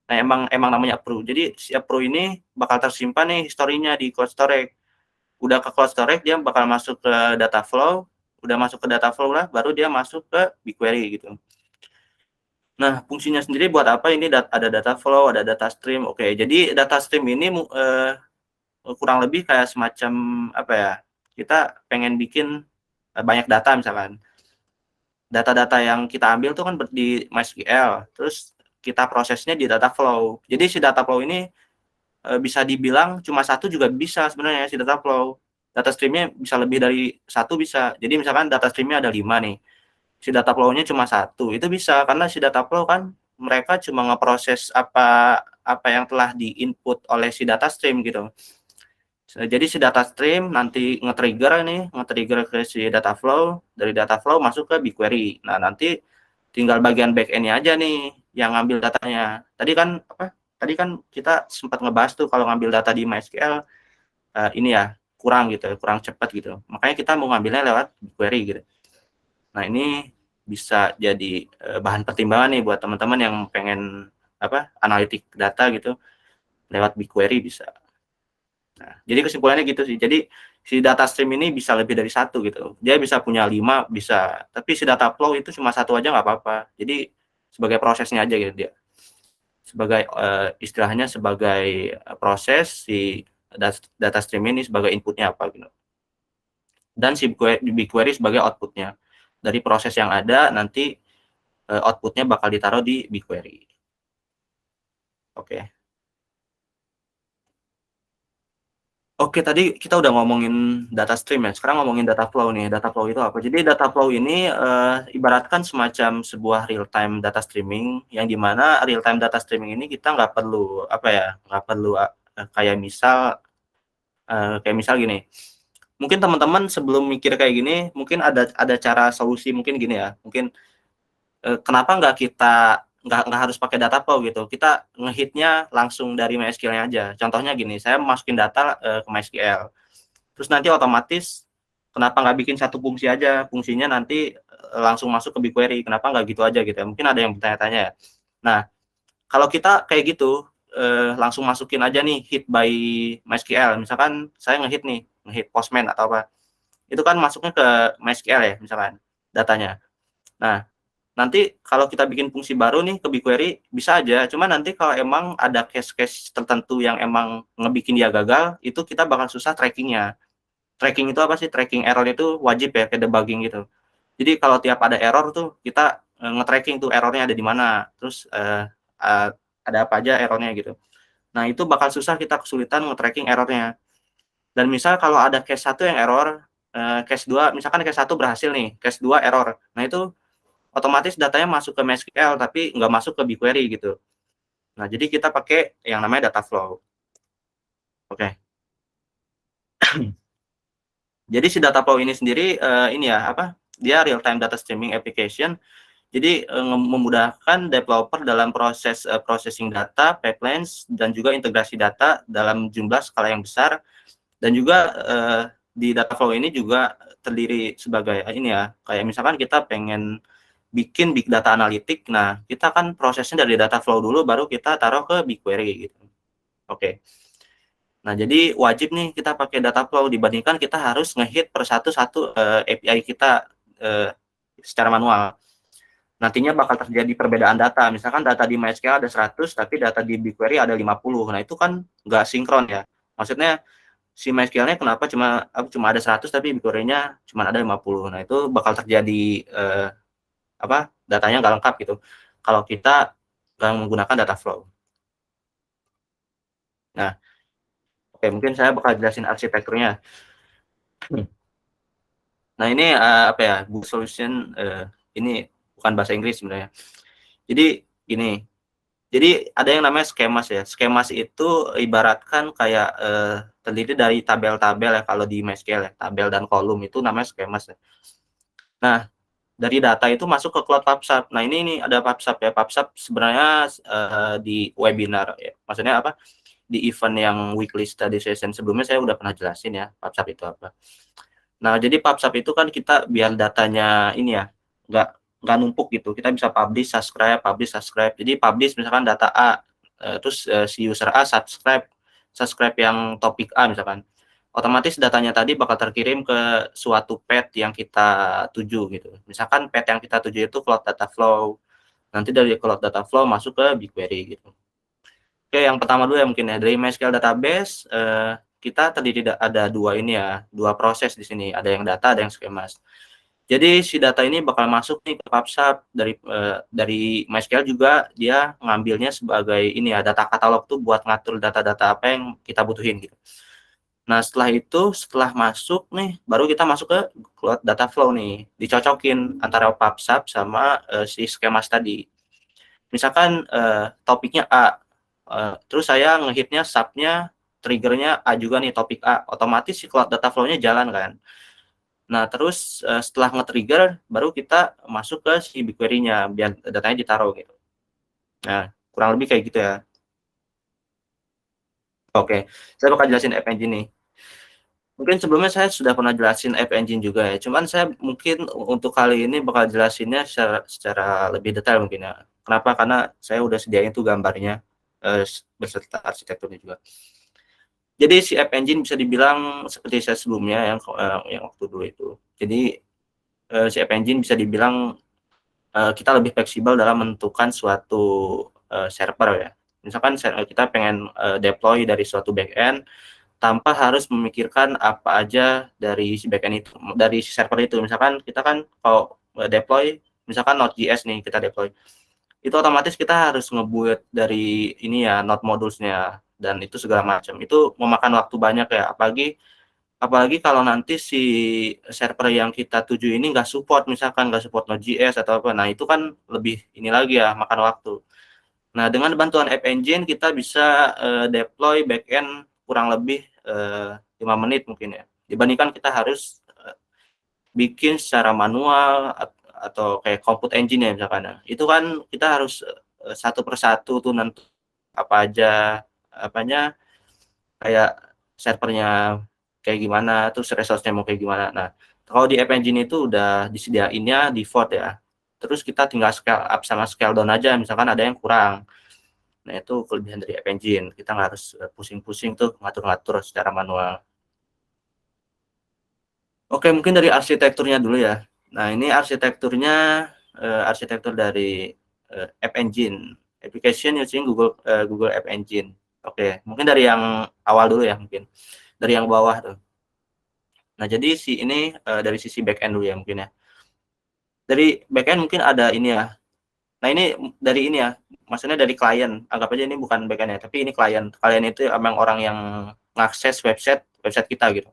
G: Nah, emang namanya approve. Jadi si approve ini bakal tersimpan nih historinya di cloud storage. Udah ke cloud storage dia bakal masuk ke data flow, udah masuk ke data flow lah baru dia masuk ke BigQuery gitu. Nah, fungsinya sendiri buat apa? Ini ada data flow, ada data stream. Oke, jadi data stream ini kurang lebih kayak semacam apa ya? Kita pengen bikin banyak data misalkan. Data-data yang kita ambil tuh kan di MySQL, terus kita prosesnya di data flow. Jadi si data flow ini bisa dibilang cuma satu juga bisa sebenarnya si data flow. Data streamnya bisa lebih dari satu bisa. Jadi misalkan data streamnya ada 5 nih, si data flow-nya cuma satu, itu bisa karena si data flow kan mereka cuma ngeproses apa yang telah di-input oleh si data stream gitu. Jadi si data stream nanti nge-trigger ke si data flow, dari data flow masuk ke BigQuery. Nah, nanti tinggal bagian back-end-nya aja nih yang ngambil datanya. Tadi kan kita sempat ngebahas tuh kalau ngambil data di MySQL ini ya kurang gitu, kurang cepat gitu. Makanya kita mau ngambilnya lewat BigQuery gitu. Nah, ini bisa jadi bahan pertimbangan nih buat teman-teman yang pengen analitik data gitu lewat BigQuery bisa. Nah, jadi kesimpulannya gitu sih. Jadi si data stream ini bisa lebih dari satu gitu. Dia bisa punya 5 bisa, tapi si data flow itu cuma satu aja nggak apa-apa. Jadi sebagai prosesnya aja gitu dia. Sebagai istilahnya sebagai proses si data stream ini sebagai inputnya apa gitu. Dan si BigQuery sebagai outputnya. Dari proses yang ada nanti outputnya bakal ditaruh di BigQuery. Oke. Oke, tadi kita udah ngomongin data stream ya. Sekarang ngomongin data flow nih. Data flow itu apa? Jadi data flow ini ibaratkan semacam sebuah real time data streaming yang dimana real time data streaming ini kita nggak perlu kayak misal gini. Mungkin teman-teman sebelum mikir kayak gini, mungkin ada cara solusi mungkin gini ya. Mungkin kenapa nggak harus pakai data flow gitu, kita ngehitnya langsung dari MySQL-nya aja. Contohnya gini, saya masukin data ke MySQL, terus nanti otomatis kenapa nggak bikin satu fungsi aja, fungsinya nanti langsung masuk ke BigQuery, kenapa nggak gitu aja gitu ya, mungkin ada yang bertanya-tanya ya. Nah, kalau kita kayak gitu, langsung masukin aja nih hit by MySQL, misalkan saya ngehit Postman atau apa, itu kan masuknya ke MySQL ya, misalkan datanya. Nah, nanti kalau kita bikin fungsi baru nih ke BigQuery bisa aja, cuma nanti kalau emang ada case-case tertentu yang emang ngebikin dia gagal, itu kita bakal susah trackingnya. Tracking itu apa sih? Tracking error itu wajib ya, kayak debugging gitu. Jadi kalau tiap ada error tuh kita nge-tracking tuh errornya ada di mana, terus ada apa aja errornya gitu. Nah, itu bakal susah, kita kesulitan nge-tracking errornya. Dan misal kalau ada case 1 yang error, case 2, misalkan case 1 berhasil nih, case 2 error. Nah, itu otomatis datanya masuk ke MySQL tapi nggak masuk ke BigQuery gitu. Nah, jadi kita pakai yang namanya data flow. Oke. Jadi si data flow ini sendiri dia real time data streaming application. Jadi memudahkan developer dalam proses processing data, pipelines, dan juga integrasi data dalam jumlah skala yang besar. Dan juga di data flow ini juga terdiri sebagai kayak misalkan kita pengen bikin big data analitik, nah kita kan prosesnya dari data flow dulu baru kita taruh ke BigQuery gitu. Oke. Nah, jadi wajib nih kita pakai data flow dibandingkan kita harus ngehit per satu-satu API kita secara manual. Nantinya bakal terjadi perbedaan data. Misalkan data di MySQL ada 100 tapi data di BigQuery ada 50. Nah, itu kan nggak sinkron ya. Maksudnya si MySQL-nya kenapa cuma ada 100 tapi BigQuery-nya cuma ada 50. Nah, itu bakal terjadi datanya nggak lengkap gitu kalau kita nggak menggunakan data flow. Nah, oke, mungkin saya bakal jelasin arsitekturnya. Nah, ini Google Solution ini bukan bahasa Inggris sebenarnya. Jadi gini, jadi ada yang namanya schemas ya. Schemas itu ibaratkan kayak terdiri dari tabel-tabel ya kalau di MySQL ya, tabel dan kolom itu namanya schemas ya. Nah, dari data itu masuk ke Cloud PubSub. Nah, ini ada PubSub ya. PubSub sebenarnya di webinar ya. Maksudnya apa? Di event yang weekly study session sebelumnya saya udah pernah jelasin ya PubSub itu apa. Nah, jadi PubSub itu kan kita biar datanya ini ya, nggak numpuk gitu. Kita bisa publish, subscribe. Jadi publish misalkan data A, terus si user A subscribe yang topik A misalkan. Otomatis datanya tadi bakal terkirim ke suatu path yang kita tuju gitu. Misalkan path yang kita tuju itu Cloud Data Flow. Nanti dari Cloud Data Flow masuk ke BigQuery gitu. Oke, yang pertama dulu ya mungkin ya, dari MySQL database kita terdiri ada dua proses di sini, ada yang data, ada yang schemas. Jadi si data ini bakal masuk nih ke PubSub dari MySQL juga dia ngambilnya sebagai ini ya data katalog tuh buat ngatur data-data apa yang kita butuhin gitu. Nah setelah itu setelah masuk nih baru kita masuk ke Cloud Data Flow nih dicocokin antara PubSub sama si Schemas tadi. Misalkan topiknya A, terus saya ngehitnya subnya triggernya A juga nih topik A, otomatis si Cloud Data Flow-nya jalan kan. Nah, terus setelah nge-trigger, baru kita masuk ke si BigQuery-nya, biar datanya ditaruh gitu. Nah, kurang lebih kayak gitu ya. Oke, saya bakal jelasin App Engine nih. Mungkin sebelumnya saya sudah pernah jelasin App Engine juga ya, cuman saya mungkin untuk kali ini bakal jelasinnya secara lebih detail mungkin ya. Kenapa? Karena saya udah sediain tuh gambarnya, beserta arsitekturnya juga. Jadi si App Engine bisa dibilang seperti saya sebelumnya yang waktu dulu itu. Jadi si App Engine bisa dibilang kita lebih fleksibel dalam menentukan suatu server ya. Misalkan kita pengen deploy dari suatu backend tanpa harus memikirkan apa aja dari si backend itu, dari si server itu. Misalkan kita kan kalau deploy, misalkan Node.js nih kita deploy, itu otomatis kita harus ngebuat dari ini ya Node modulsnya dan itu segala macam. Itu memakan waktu banyak ya, apalagi kalau nanti si server yang kita tuju ini nggak support, misalkan nggak support Node.js atau apa, nah itu kan lebih ini lagi ya, makan waktu. Nah, dengan bantuan App Engine kita bisa deploy backend kurang lebih 5 menit mungkin ya, dibandingkan kita harus bikin secara manual atau kayak Compute Engine ya misalkan. Nah, itu kan kita harus satu persatu tuh nanti apa aja, apanya, kayak servernya kayak gimana, terus resource-nya mau kayak gimana. Nah, kalau di App Engine itu udah disediainnya default ya. Terus kita tinggal scale up sama scale down aja, misalkan ada yang kurang. Nah, itu kelebihan dari App Engine. Kita nggak harus pusing-pusing tuh ngatur-ngatur secara manual. Oke, mungkin dari arsitekturnya dulu ya. Nah, ini arsitekturnya arsitektur dari App Engine. Application using Google App Engine. Oke, mungkin dari yang awal dulu ya mungkin. Dari yang bawah tuh. Nah, jadi ini dari sisi backend dulu ya mungkin ya. Dari backend mungkin ada ini ya. Nah, ini dari ini ya. Maksudnya dari klien. Anggap aja ini bukan backend ya, tapi ini klien. Klien itu emang orang yang ngakses website kita gitu.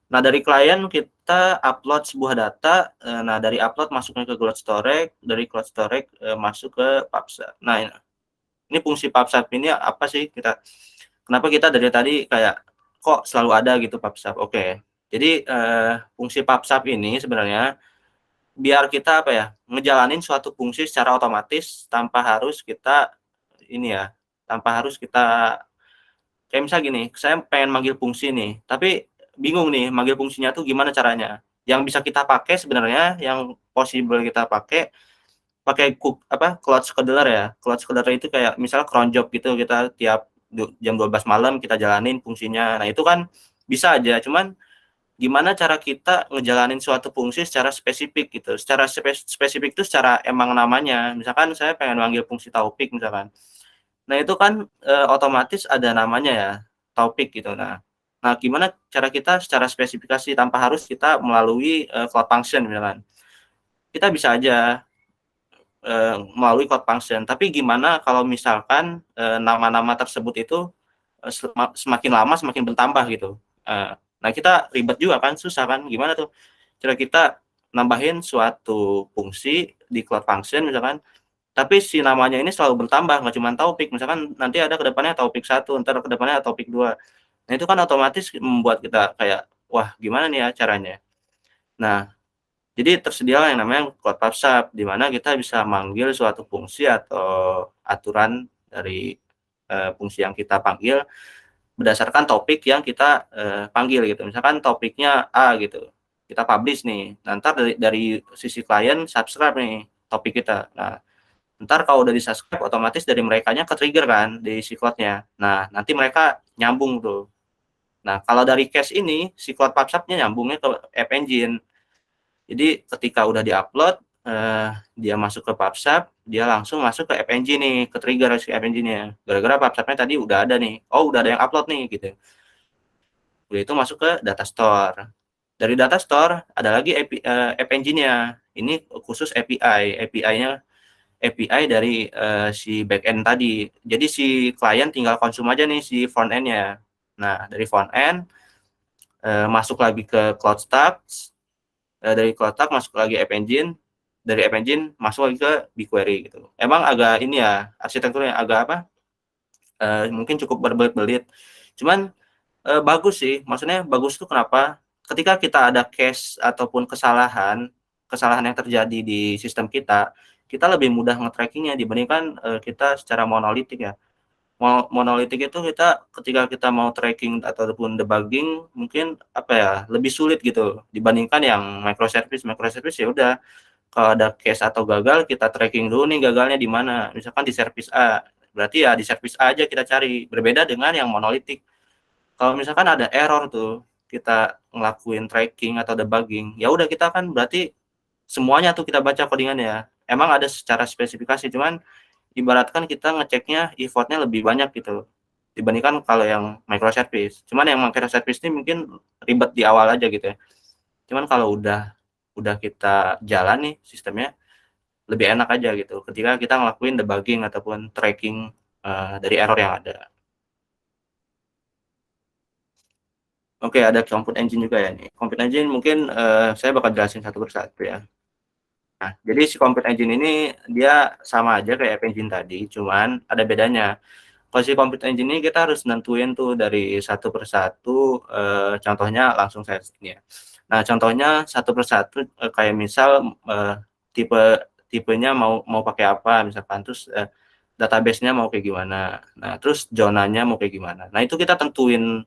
G: Nah, dari klien kita upload sebuah data. Nah, dari upload masuknya ke cloud storage, dari cloud storage masuk ke PubSub. Nah, ini fungsi PubSub ini apa sih kenapa kita dari tadi kayak kok selalu ada gitu PubSub? Oke. Jadi fungsi PubSub ini sebenarnya biar kita apa ya, ngejalanin suatu fungsi secara otomatis tanpa harus kita ini ya, tanpa harus kita kayak misal gini, saya pengen manggil fungsi nih, tapi bingung nih manggil fungsinya tuh gimana caranya. Yang bisa kita pakai sebenarnya yang possible kita pakai cloud scheduler ya. Cloud scheduler itu kayak misal cron job gitu, kita tiap jam 12 malam kita jalanin fungsinya. Nah, itu kan bisa aja, cuman gimana cara kita ngejalanin suatu fungsi secara spesifik gitu. Secara spesifik itu secara emang namanya. Misalkan saya pengen manggil fungsi taupik misalkan. Nah, itu kan otomatis ada namanya ya, taupik gitu. Nah, gimana cara kita secara spesifikasi tanpa harus kita melalui cloud function misalkan. Kita bisa aja melalui cloud function. Tapi gimana kalau misalkan nama-nama tersebut itu semakin lama semakin bertambah gitu. Nah, kita ribet juga kan, susah kan. Gimana tuh cara kita nambahin suatu fungsi di cloud function misalkan, tapi si namanya ini selalu bertambah, nggak cuma taupik. Misalkan nanti ada ke depannya taupik 1, ntar ke depannya taupik 2. Nah, itu kan otomatis membuat kita kayak, wah gimana nih ya caranya. Nah, jadi tersedia yang namanya cloud PubSub, di mana kita bisa manggil suatu fungsi atau aturan dari fungsi yang kita panggil berdasarkan topik yang kita panggil gitu. Misalkan topiknya A gitu, kita publish nih. Nah, ntar dari sisi klien subscribe nih topik kita. Nah, ntar kalau udah di-subscribe otomatis dari merekanya ke-trigger kan di si cloud-nya. Nah, nanti mereka nyambung tuh. Nah, kalau dari case ini si cloud PubSub-nya nyambungnya ke App Engine. Jadi ketika udah di-upload dia masuk ke PubSub, dia langsung masuk ke App Engine nih, ke trigger si App Engine-nya. Gara-gara PubSub-nya tadi udah ada nih. Oh, udah ada yang upload nih gitu. Udah itu masuk ke data store. Dari data store ada lagi App Engine-nya. Ini khusus API. API dari si backend tadi. Jadi si klien tinggal konsum aja nih si front end-nya. Nah, dari front end masuk lagi ke CloudStack, dari CloudStack masuk lagi App Engine, dari App Engine masuk lagi ke BigQuery gitu. Emang agak ini ya, arsitekturnya agak apa? Mungkin cukup berbelit-belit. Cuman bagus sih. Maksudnya bagus tuh kenapa? Ketika kita ada case ataupun kesalahan yang terjadi di sistem kita lebih mudah nge-trackingnya dibandingkan kita secara monolitik ya. Monolitik itu kita ketika kita mau tracking ataupun debugging mungkin apa ya lebih sulit gitu dibandingkan yang microservice ya udah kalau ada case atau gagal kita tracking dulu nih gagalnya di mana, misalkan di service A, berarti ya di service A aja kita cari, berbeda dengan yang monolitik. Kalau misalkan ada error tuh kita ngelakuin tracking atau debugging ya udah kita kan berarti semuanya tuh kita baca codingannya, emang ada secara spesifikasi cuman ibaratkan kita ngeceknya effortnya lebih banyak gitu dibandingkan kalau yang microservice. Cuman yang microservice ini mungkin ribet di awal aja gitu ya. Cuman kalau udah kita jalan nih sistemnya lebih enak aja gitu ketika kita ngelakuin debugging ataupun tracking dari error yang ada. Oke, ada Compute Engine juga ya nih. Compute Engine mungkin saya bakal jelasin satu persatu ya. Nah, jadi si Compute Engine ini dia sama aja kayak App Engine tadi, cuman ada bedanya. Kalau si Compute Engine ini kita harus nentuin tuh dari satu persatu, contohnya langsung saya sini ya. Nah, contohnya satu persatu kayak misal tipenya mau pakai apa misalkan, terus database-nya mau kayak gimana. Nah, terus zonanya mau kayak gimana. Nah, itu kita tentuin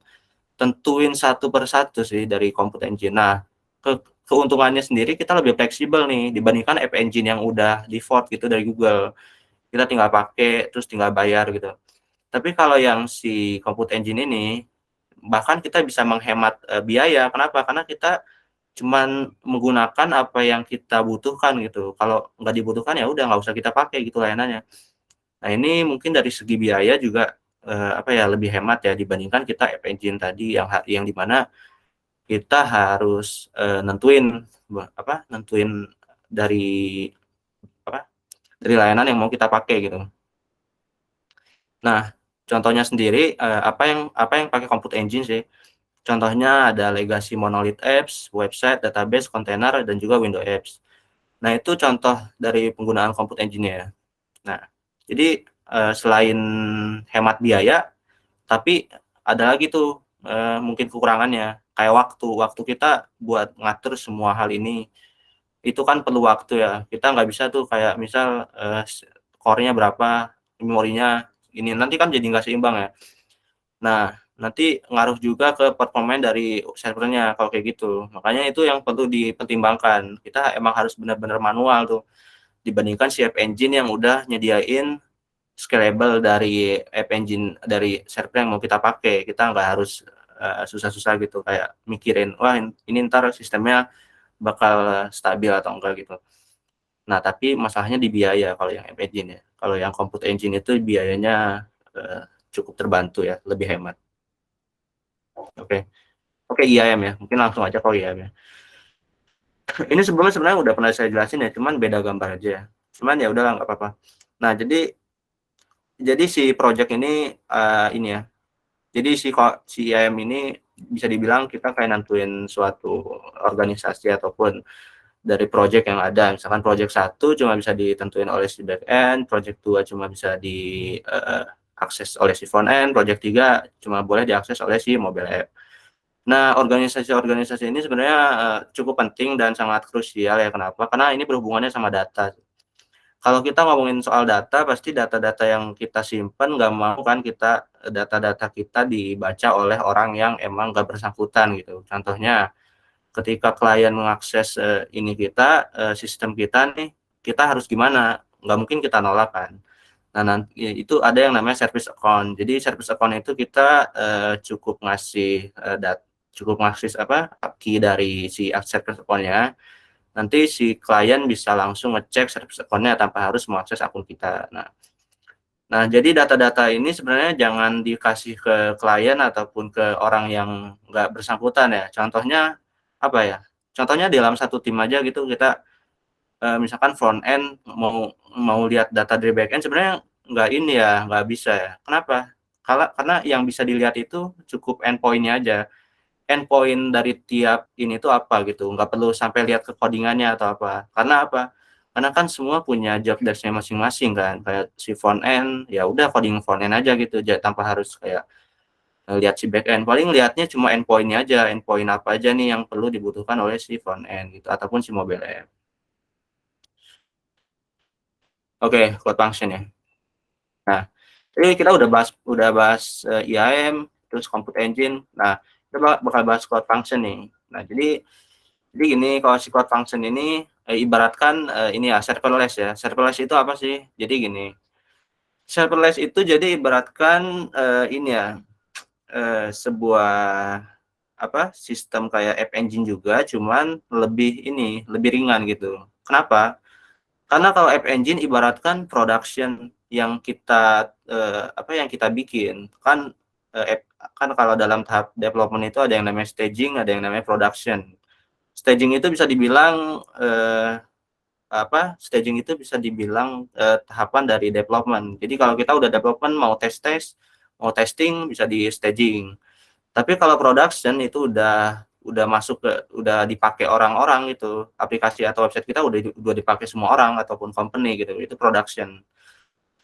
G: satu persatu sih dari Compute Engine. Nah, keuntungannya sendiri kita lebih fleksibel nih dibandingkan App Engine yang udah default gitu dari Google. Kita tinggal pakai terus tinggal bayar gitu. Tapi kalau yang si Compute Engine ini bahkan kita bisa menghemat biaya. Kenapa? Karena kita cuman menggunakan apa yang kita butuhkan gitu. Kalau nggak dibutuhkan ya udah nggak usah kita pakai gitu layanannya. Nah, ini mungkin dari segi biaya juga apa ya lebih hemat ya dibandingkan kita App Engine tadi yang dimana kita harus nentuin dari apa dari layanan yang mau kita pakai gitu. Nah, contohnya sendiri apa yang pakai Compute Engine sih. Contohnya ada legacy monolith apps, website, database, container, dan juga window apps. Nah, itu contoh dari penggunaan Compute Engine ya. Nah, jadi selain hemat biaya, tapi ada lagi tuh mungkin kekurangannya. Kayak waktu kita buat ngatur semua hal ini, itu kan perlu waktu ya. Kita nggak bisa tuh kayak misal core-nya berapa, memorinya ini, nanti kan jadi nggak seimbang ya. Nah, nanti ngaruh juga ke performa dari servernya kalau kayak gitu. Makanya itu yang perlu dipertimbangkan. Kita emang harus benar-benar manual tuh dibandingkan si App Engine yang udah nyediain scalable dari App Engine dari server yang mau kita pakai. Kita nggak harus susah-susah gitu kayak mikirin wah ini ntar sistemnya bakal stabil atau enggak gitu. Nah, tapi masalahnya di biaya kalau yang App Engine ya. Kalau yang Compute Engine itu biayanya cukup terbantu ya, lebih hemat. Oke, IAM ya. Mungkin langsung aja kalau IAM ya. Ini sebelumnya sebenarnya udah pernah saya jelasin ya, cuman beda gambar aja ya. Cuman ya udahlah nggak apa-apa. Nah, jadi si project ini ini ya. Jadi si IAM ini bisa dibilang kita kayak nentuin suatu organisasi ataupun dari project yang ada. Misalkan project 1 cuma bisa ditentuin oleh si back end, project 2 cuma bisa diakses oleh si front end, project 3 cuma boleh diakses oleh si mobile app. Nah, organisasi-organisasi ini sebenarnya cukup penting dan sangat krusial ya. Kenapa? Karena ini berhubungannya sama data. Kalau kita ngomongin soal data, pasti data-data yang kita simpan nggak mau kan data-data kita dibaca oleh orang yang emang nggak bersangkutan gitu. Contohnya, ketika klien mengakses sistem kita nih, kita harus gimana? Nggak mungkin kita nolak kan. Nah, nanti itu ada yang namanya service account. Jadi service account itu kita cukup ngasih key dari si service account-nya. Nanti si klien bisa langsung ngecek service account-nya tanpa harus mengakses akun kita. Nah, jadi data-data ini sebenarnya jangan dikasih ke klien ataupun ke orang yang nggak bersangkutan ya. Contohnya apa ya? Contohnya dalam satu tim aja gitu kita misalkan front end mau lihat data dari back end sebenarnya nggak ini ya, nggak bisa ya. Kenapa? Karena yang bisa dilihat itu cukup endpoint-nya aja. Endpoint dari tiap ini tuh apa gitu, nggak perlu sampai lihat ke codingannya atau apa. Karena apa? Karena kan semua punya job desk-nya masing-masing kan. Kayak si front end, ya udah coding front end aja gitu, tanpa harus kayak lihat si back end. Paling lihatnya cuma endpoint-nya aja, endpoint apa aja nih yang perlu dibutuhkan oleh si front end gitu, ataupun si mobile app. Oke, code function ya. Nah, ini kita udah bahas IAM, terus compute engine. Nah, kita bakal bahas code function nih. Nah, jadi gini, kalau si code function ini ibaratkan ini ya serverless ya. Serverless itu apa sih? Jadi gini, serverless itu jadi ibaratkan ini ya sebuah sistem kayak app engine juga, cuman lebih ringan gitu. Kenapa? Karena kalau app engine ibaratkan production yang kita bikin kan kan kalau dalam tahap development itu ada yang namanya staging, ada yang namanya production. Staging itu bisa dibilang staging itu bisa dibilang tahapan dari development. Jadi kalau kita udah development mau mau testing bisa di staging. Tapi kalau production itu udah dipakai orang-orang gitu. Aplikasi atau website kita udah dipakai semua orang ataupun company gitu. Itu production.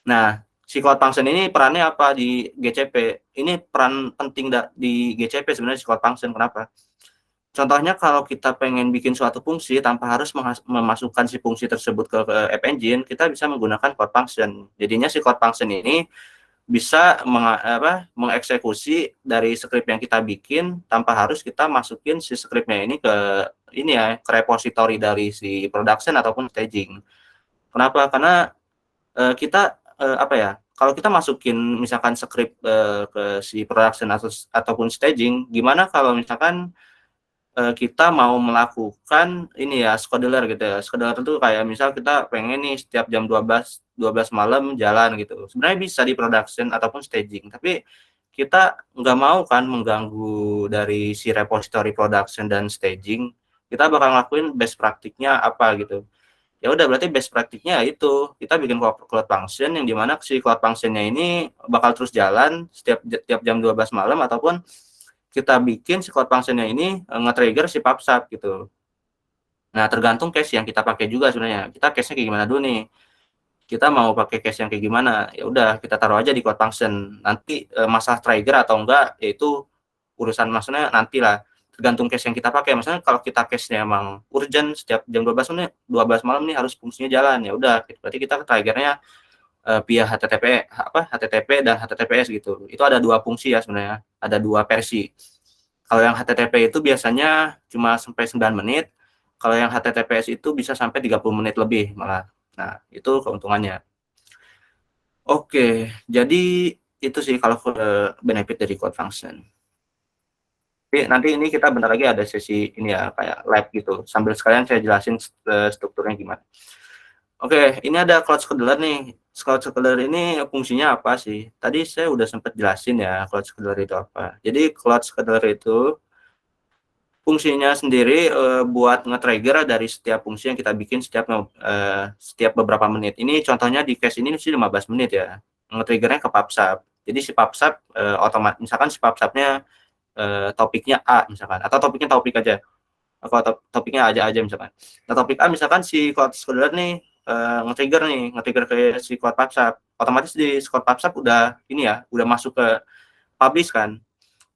G: Nah, si cloud function ini perannya apa di GCP? Ini peran penting di GCP sebenarnya si cloud function. Kenapa? Contohnya kalau kita pengen bikin suatu fungsi tanpa harus memasukkan si fungsi tersebut ke App Engine, kita bisa menggunakan cloud function. Jadinya si cloud function ini bisa mengeksekusi dari script yang kita bikin tanpa harus kita masukin si scriptnya ini ke repository dari si production ataupun staging. Kenapa? Karena kalau kita masukin misalkan script ke si production ataupun staging, gimana kalau misalkan kita mau melakukan ini ya scheduler gitu ya. Scheduler itu kayak misal kita pengen nih setiap jam 12 malam jalan gitu. Sebenarnya bisa di production ataupun staging, tapi kita nggak mau kan mengganggu dari si repository production dan staging. Kita bakal ngelakuin best praktiknya apa gitu. Ya udah berarti best praktiknya itu kita bikin cloud function yang dimana si cloud functionnya ini bakal terus jalan setiap jam 12 malam ataupun kita bikin si cloud function-nya ini nge-trigger si PubSub gitu. Nah, tergantung case yang kita pakai juga sebenarnya. Kita case-nya kayak gimana dulu nih. Kita mau pakai case yang kayak gimana? Ya udah, kita taruh aja di cloud function. Nanti masalah trigger atau enggak, yaitu urusan maksudnya nantilah. Tergantung case yang kita pakai. Misalnya kalau kita case-nya emang urgent setiap jam 12 malam nih harus fungsinya jalan. Ya udah, berarti kita trigger-nya via HTTP dan HTTPS gitu. Itu ada dua fungsi ya sebenarnya, ada dua versi. Kalau yang HTTP itu biasanya cuma sampai 9 menit, kalau yang HTTPS itu bisa sampai 30 menit lebih malah. Nah, itu keuntungannya. Oke, jadi itu sih kalau benefit dari cloud function. Tapi nanti ini kita bentar lagi ada sesi ini ya, kayak lab gitu. Sambil sekalian saya jelasin strukturnya gimana. Oke, ini ada cloud scheduler nih. Cloud scheduler ini fungsinya apa sih? Tadi saya udah sempat jelasin ya cloud scheduler itu apa. Jadi cloud scheduler itu fungsinya sendiri buat nge-trigger dari setiap fungsi yang kita bikin setiap beberapa menit. Ini contohnya di case ini sih 15 menit ya. Nge-triggernya ke PubSub. Jadi si PubSub otomatis misalkan si PubSubnya topiknya A misalkan atau topiknya topik aja. Atau topiknya aja misalkan. Nah, topik A misalkan si cloud scheduler nih nge-trigger ke si cloud PubSub. Otomatis di cloud PubSub udah masuk ke publish kan.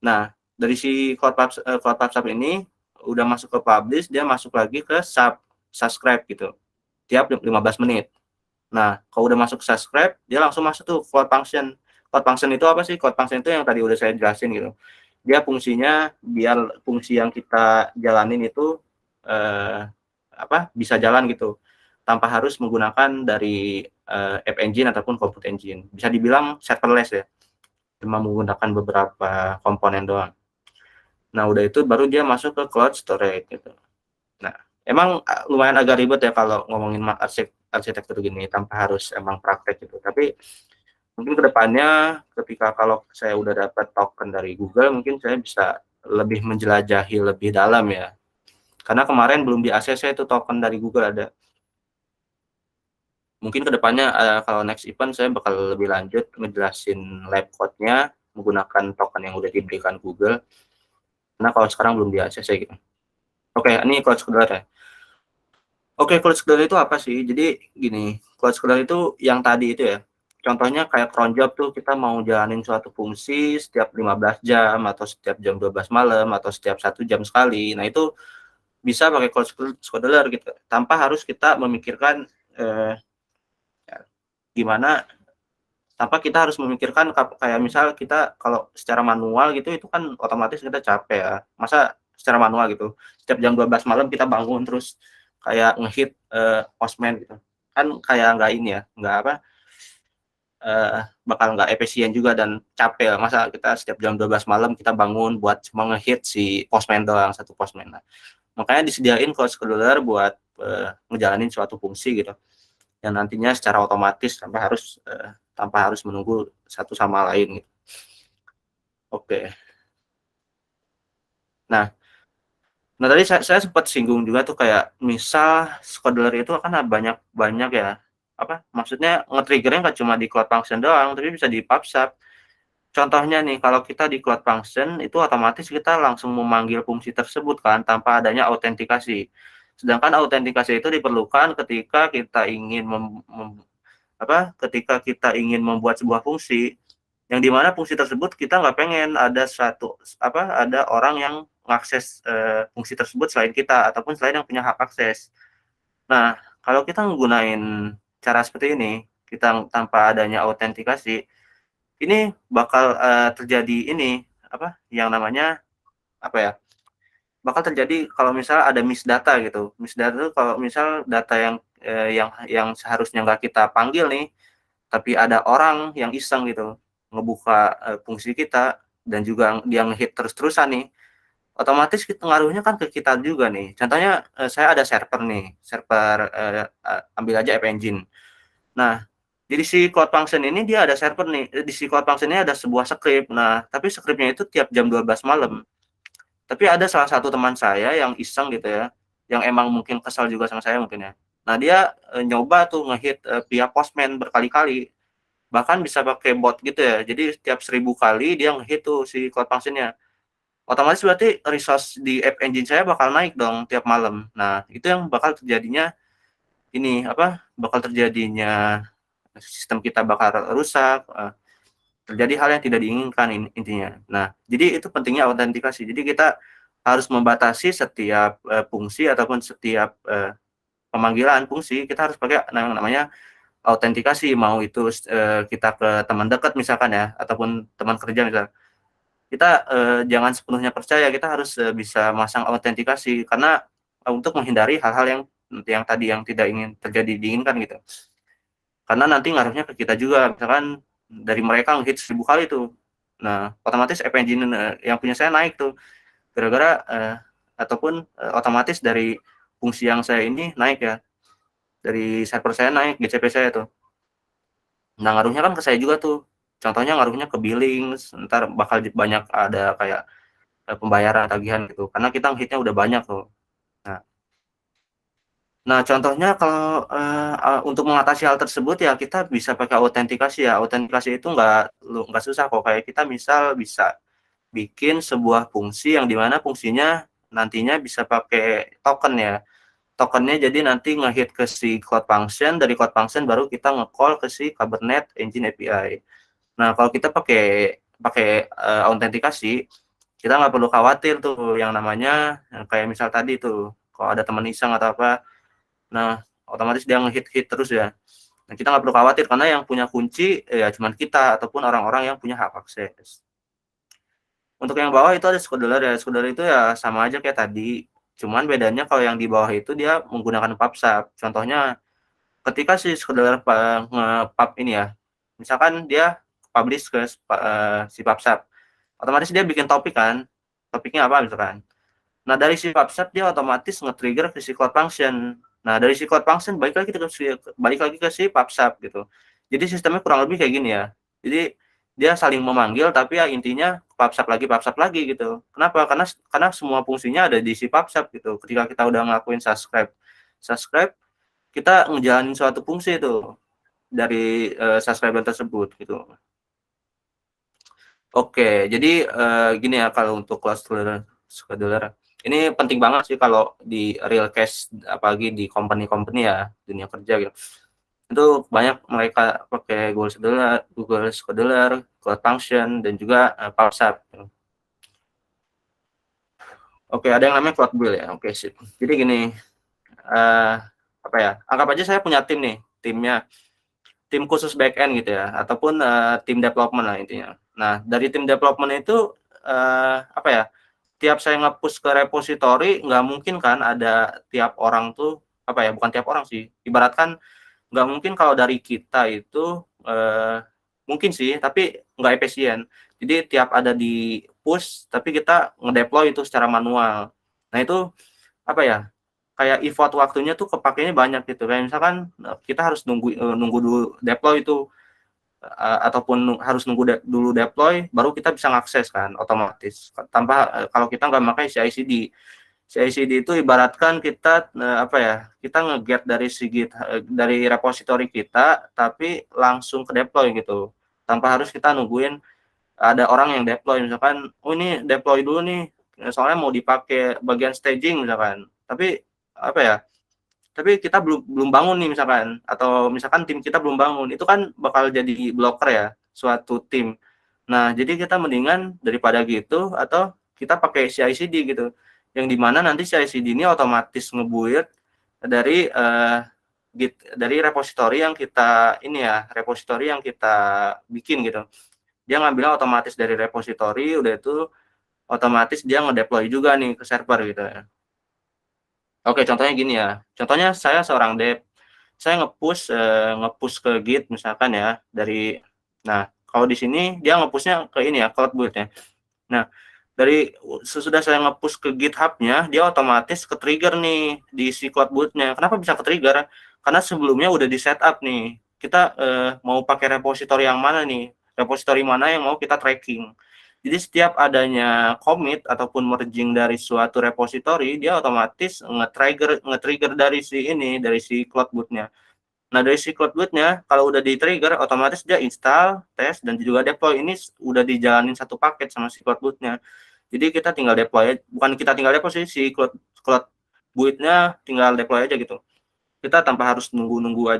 G: Nah, dari si cloud PubSub ini udah masuk ke publish, dia masuk lagi ke subscribe gitu. Tiap 15 menit. Nah, kalau udah masuk subscribe, dia langsung masuk tuh cloud function. Cloud function itu apa sih? Cloud function itu yang tadi udah saya jelasin gitu. Dia fungsinya biar fungsi yang kita jalanin itu bisa jalan gitu tanpa harus menggunakan dari App Engine ataupun Compute Engine. Bisa dibilang serverless ya, cuma menggunakan beberapa komponen doang. Nah, udah itu baru dia masuk ke cloud storage gitu. Nah, emang lumayan agak ribet ya kalau ngomongin arsitektur gini tanpa harus emang praktek gitu. Tapi mungkin kedepannya ketika kalau saya udah dapat token dari Google, mungkin saya bisa lebih menjelajahi lebih dalam ya Karena kemarin belum di-ACC itu token dari Google ada. Mungkin kedepannya kalau next event saya bakal lebih lanjut ngejelasin lab code-nya menggunakan token yang udah diberikan Google. Karena kalau sekarang belum di-ACC gitu. Oke, ini cloud scheduler ya. Oke, cloud scheduler itu apa sih? Jadi gini, cloud scheduler itu yang tadi itu ya. Contohnya kayak cron job tuh kita mau jalanin suatu fungsi setiap 15 jam atau setiap jam 12 malam atau setiap 1 jam sekali. Nah, itu bisa pakai cloud scheduler gitu. Tanpa harus kita memikirkan gimana tanpa kita harus memikirkan kayak misal kita kalau secara manual gitu itu kan otomatis kita capek ya. Masa secara manual gitu setiap jam 12 malam kita bangun terus kayak ngehit postman gitu. Kan kayak nggak ini ya, nggak apa bakal nggak efisien juga dan capek. Masa kita setiap jam 12 malam kita bangun buat cuma ngehit si postman doang, satu postman. Nah, makanya disediain cloud scheduler buat ngejalanin suatu fungsi gitu yang nantinya secara otomatis tanpa harus menunggu satu sama lain gitu. Oke. Nah tadi saya sempat singgung juga tuh kayak misal scheduler itu kan banyak ya. Apa maksudnya nge-triggernya nggak cuma di Cloud Function doang, tapi bisa di PubSub. Contohnya nih, kalau kita di Cloud Function itu otomatis kita langsung memanggil fungsi tersebut kan tanpa adanya autentikasi. Sedangkan autentikasi itu diperlukan ketika kita ingin ketika kita ingin membuat sebuah fungsi yang dimana fungsi tersebut kita nggak pengen ada ada orang yang mengakses fungsi tersebut selain kita ataupun selain yang punya hak akses. Nah, kalau kita menggunakan cara seperti ini, kita tanpa adanya autentikasi, ini bakal terjadi yang namanya bakal terjadi kalau misal ada misdata gitu. Misdata itu kalau misal data yang seharusnya nggak kita panggil nih, tapi ada orang yang iseng gitu ngebuka fungsi kita dan juga dia ngehit terus-terusan nih, otomatis ngaruhnya kan ke kita juga nih. Contohnya saya ada server nih, ambil aja App Engine. Nah, jadi si Cloud Function ini dia ada server nih, di si Cloud Function ini ada sebuah script. Nah, tapi scriptnya itu tiap jam 12 malam. Tapi ada salah satu teman saya yang iseng gitu ya, yang emang mungkin kesal juga sama saya mungkin ya. Nah, dia nyoba tuh ngehit via Postman berkali-kali. Bahkan bisa pakai bot gitu ya. Jadi setiap 1000 kali dia ngehit tuh si Cloud Function-nya. Otomatis berarti resource di App Engine saya bakal naik dong tiap malam. Nah, itu yang bakal terjadinya bakal terjadinya sistem kita bakal rusak, terjadi hal yang tidak diinginkan intinya. Nah, jadi itu pentingnya autentikasi. Jadi kita harus membatasi setiap fungsi ataupun setiap pemanggilan fungsi kita harus pakai namanya autentikasi. Mau itu kita ke teman dekat misalkan ya, ataupun teman kerja misalkan. Kita jangan sepenuhnya percaya. Kita harus bisa masang autentikasi karena untuk menghindari hal-hal yang tadi yang tidak ingin terjadi diinginkan gitu. Karena nanti ngaruhnya ke kita juga. Misalkan dari mereka ngehit 1000 kali tuh. Nah, otomatis App Engine yang punya saya naik tuh. Gara-gara ataupun otomatis dari fungsi yang saya ini naik ya. Dari server saya naik, GCP saya tuh. Nah, ngaruhnya kan ke saya juga tuh. Contohnya ngaruhnya ke billing, ntar bakal banyak ada kayak pembayaran tagihan gitu. Karena kita ngehitnya udah banyak tuh. Nah, contohnya kalau untuk mengatasi hal tersebut ya kita bisa pakai autentikasi ya. Autentikasi itu nggak susah kok. Kayak kita misal bisa bikin sebuah fungsi yang dimana fungsinya nantinya bisa pakai token ya. Tokennya jadi nanti ngehit ke si Cloud Function, dari Cloud Function baru kita nge-call ke si Kubernetes Engine API. Nah, kalau kita pakai autentikasi, kita nggak perlu khawatir tuh yang namanya kayak misal tadi tuh kalau ada teman iseng atau apa. Nah, otomatis dia ngehit terus ya. Nah, kita nggak perlu khawatir karena yang punya kunci ya cuma kita ataupun orang-orang yang punya hak akses. Untuk yang bawah itu ada scheduler ya. Scheduler itu ya sama aja kayak tadi. Cuman bedanya kalau yang di bawah itu dia menggunakan PubSub. Contohnya ketika si scheduler nge-pub ini ya. Misalkan dia publish ke si PubSub. Otomatis dia bikin topik kan. Topiknya apa misalkan. Nah, dari si PubSub dia otomatis nge-trigger ke si Cloud Function. Nah, dari si Cloud Function balik lagi ke si PubSub gitu. Jadi sistemnya kurang lebih kayak gini ya. Jadi dia saling memanggil, tapi ya intinya PubSub lagi gitu. Kenapa? Karena semua fungsinya ada di si PubSub gitu. Ketika kita udah ngelakuin subscribe, kita ngejalanin suatu fungsi itu dari subscriber tersebut gitu. Oke, jadi gini ya, kalau untuk scheduler ini penting banget sih kalau di real case, apalagi di company ya, dunia kerja gitu. Itu banyak mereka pakai Google Scheduler, Cloud Function, dan juga PubSub. Oke, ada yang namanya Cloud Build ya. Oke, sip. Jadi gini, apa ya? Anggap aja saya punya tim nih, tim khusus backend gitu ya, ataupun tim development lah intinya. Nah, dari tim development itu apa ya? Tiap saya nge-push ke repository, nggak mungkin kan ada tiap orang tuh, apa ya? Bukan tiap orang sih. Ibaratkan nggak mungkin kalau dari kita itu mungkin sih, tapi nggak efisien. Jadi tiap ada di push, tapi kita ngedeploy itu secara manual. Nah itu apa ya? Kayak effort waktunya tuh kepakainya banyak gitu. Kayak misalkan kita harus nunggu dulu deploy itu, ataupun harus nunggu dulu deploy, baru kita bisa ngakses kan otomatis. Tanpa kalau kita nggak pakai CI/CD. CI/CD itu ibaratkan kita apa ya, kita nge-get dari repository kita, tapi langsung ke deploy gitu, tanpa harus kita nungguin ada orang yang deploy. Misalkan, oh ini deploy dulu nih, soalnya mau dipakai bagian staging misalkan, tapi apa ya, tapi kita belum bangun nih misalkan, atau misalkan tim kita belum bangun, itu kan bakal jadi blocker ya suatu tim. Nah, jadi kita mendingan daripada gitu, atau kita pakai CI/CD gitu, yang dimana nanti CI/CD ini otomatis ngebuild dari dari repository yang kita bikin gitu. Dia ngambilnya otomatis dari repository, udah itu otomatis dia ngedeploy juga nih ke server gitu ya. Oke, contohnya gini ya. Contohnya saya seorang dev, saya nge-push ke Git misalkan ya, nah kalau di sini dia nge-pushnya ke ini ya, Cloud Build ya. Nah, sesudah saya nge-push ke GitHub-nya, dia otomatis ke-trigger nih di si Cloud Build-nya. Kenapa bisa ke-trigger? Karena sebelumnya udah di setup nih. Kita mau pakai repository yang mana nih? Repository mana yang mau kita tracking? Jadi setiap adanya commit ataupun merging dari suatu repository, dia otomatis nge-trigger dari si Cloud Boot-nya. Nah, dari si Cloud Boot-nya, kalau udah di-trigger, otomatis dia install, test, dan juga deploy. Ini udah dijalanin satu paket sama si Cloud Boot-nya. Jadi kita tinggal deploy, bukan kita tinggal deploy sih, si Cloud Boot-nya tinggal deploy aja gitu. Kita tanpa harus nunggu nunggu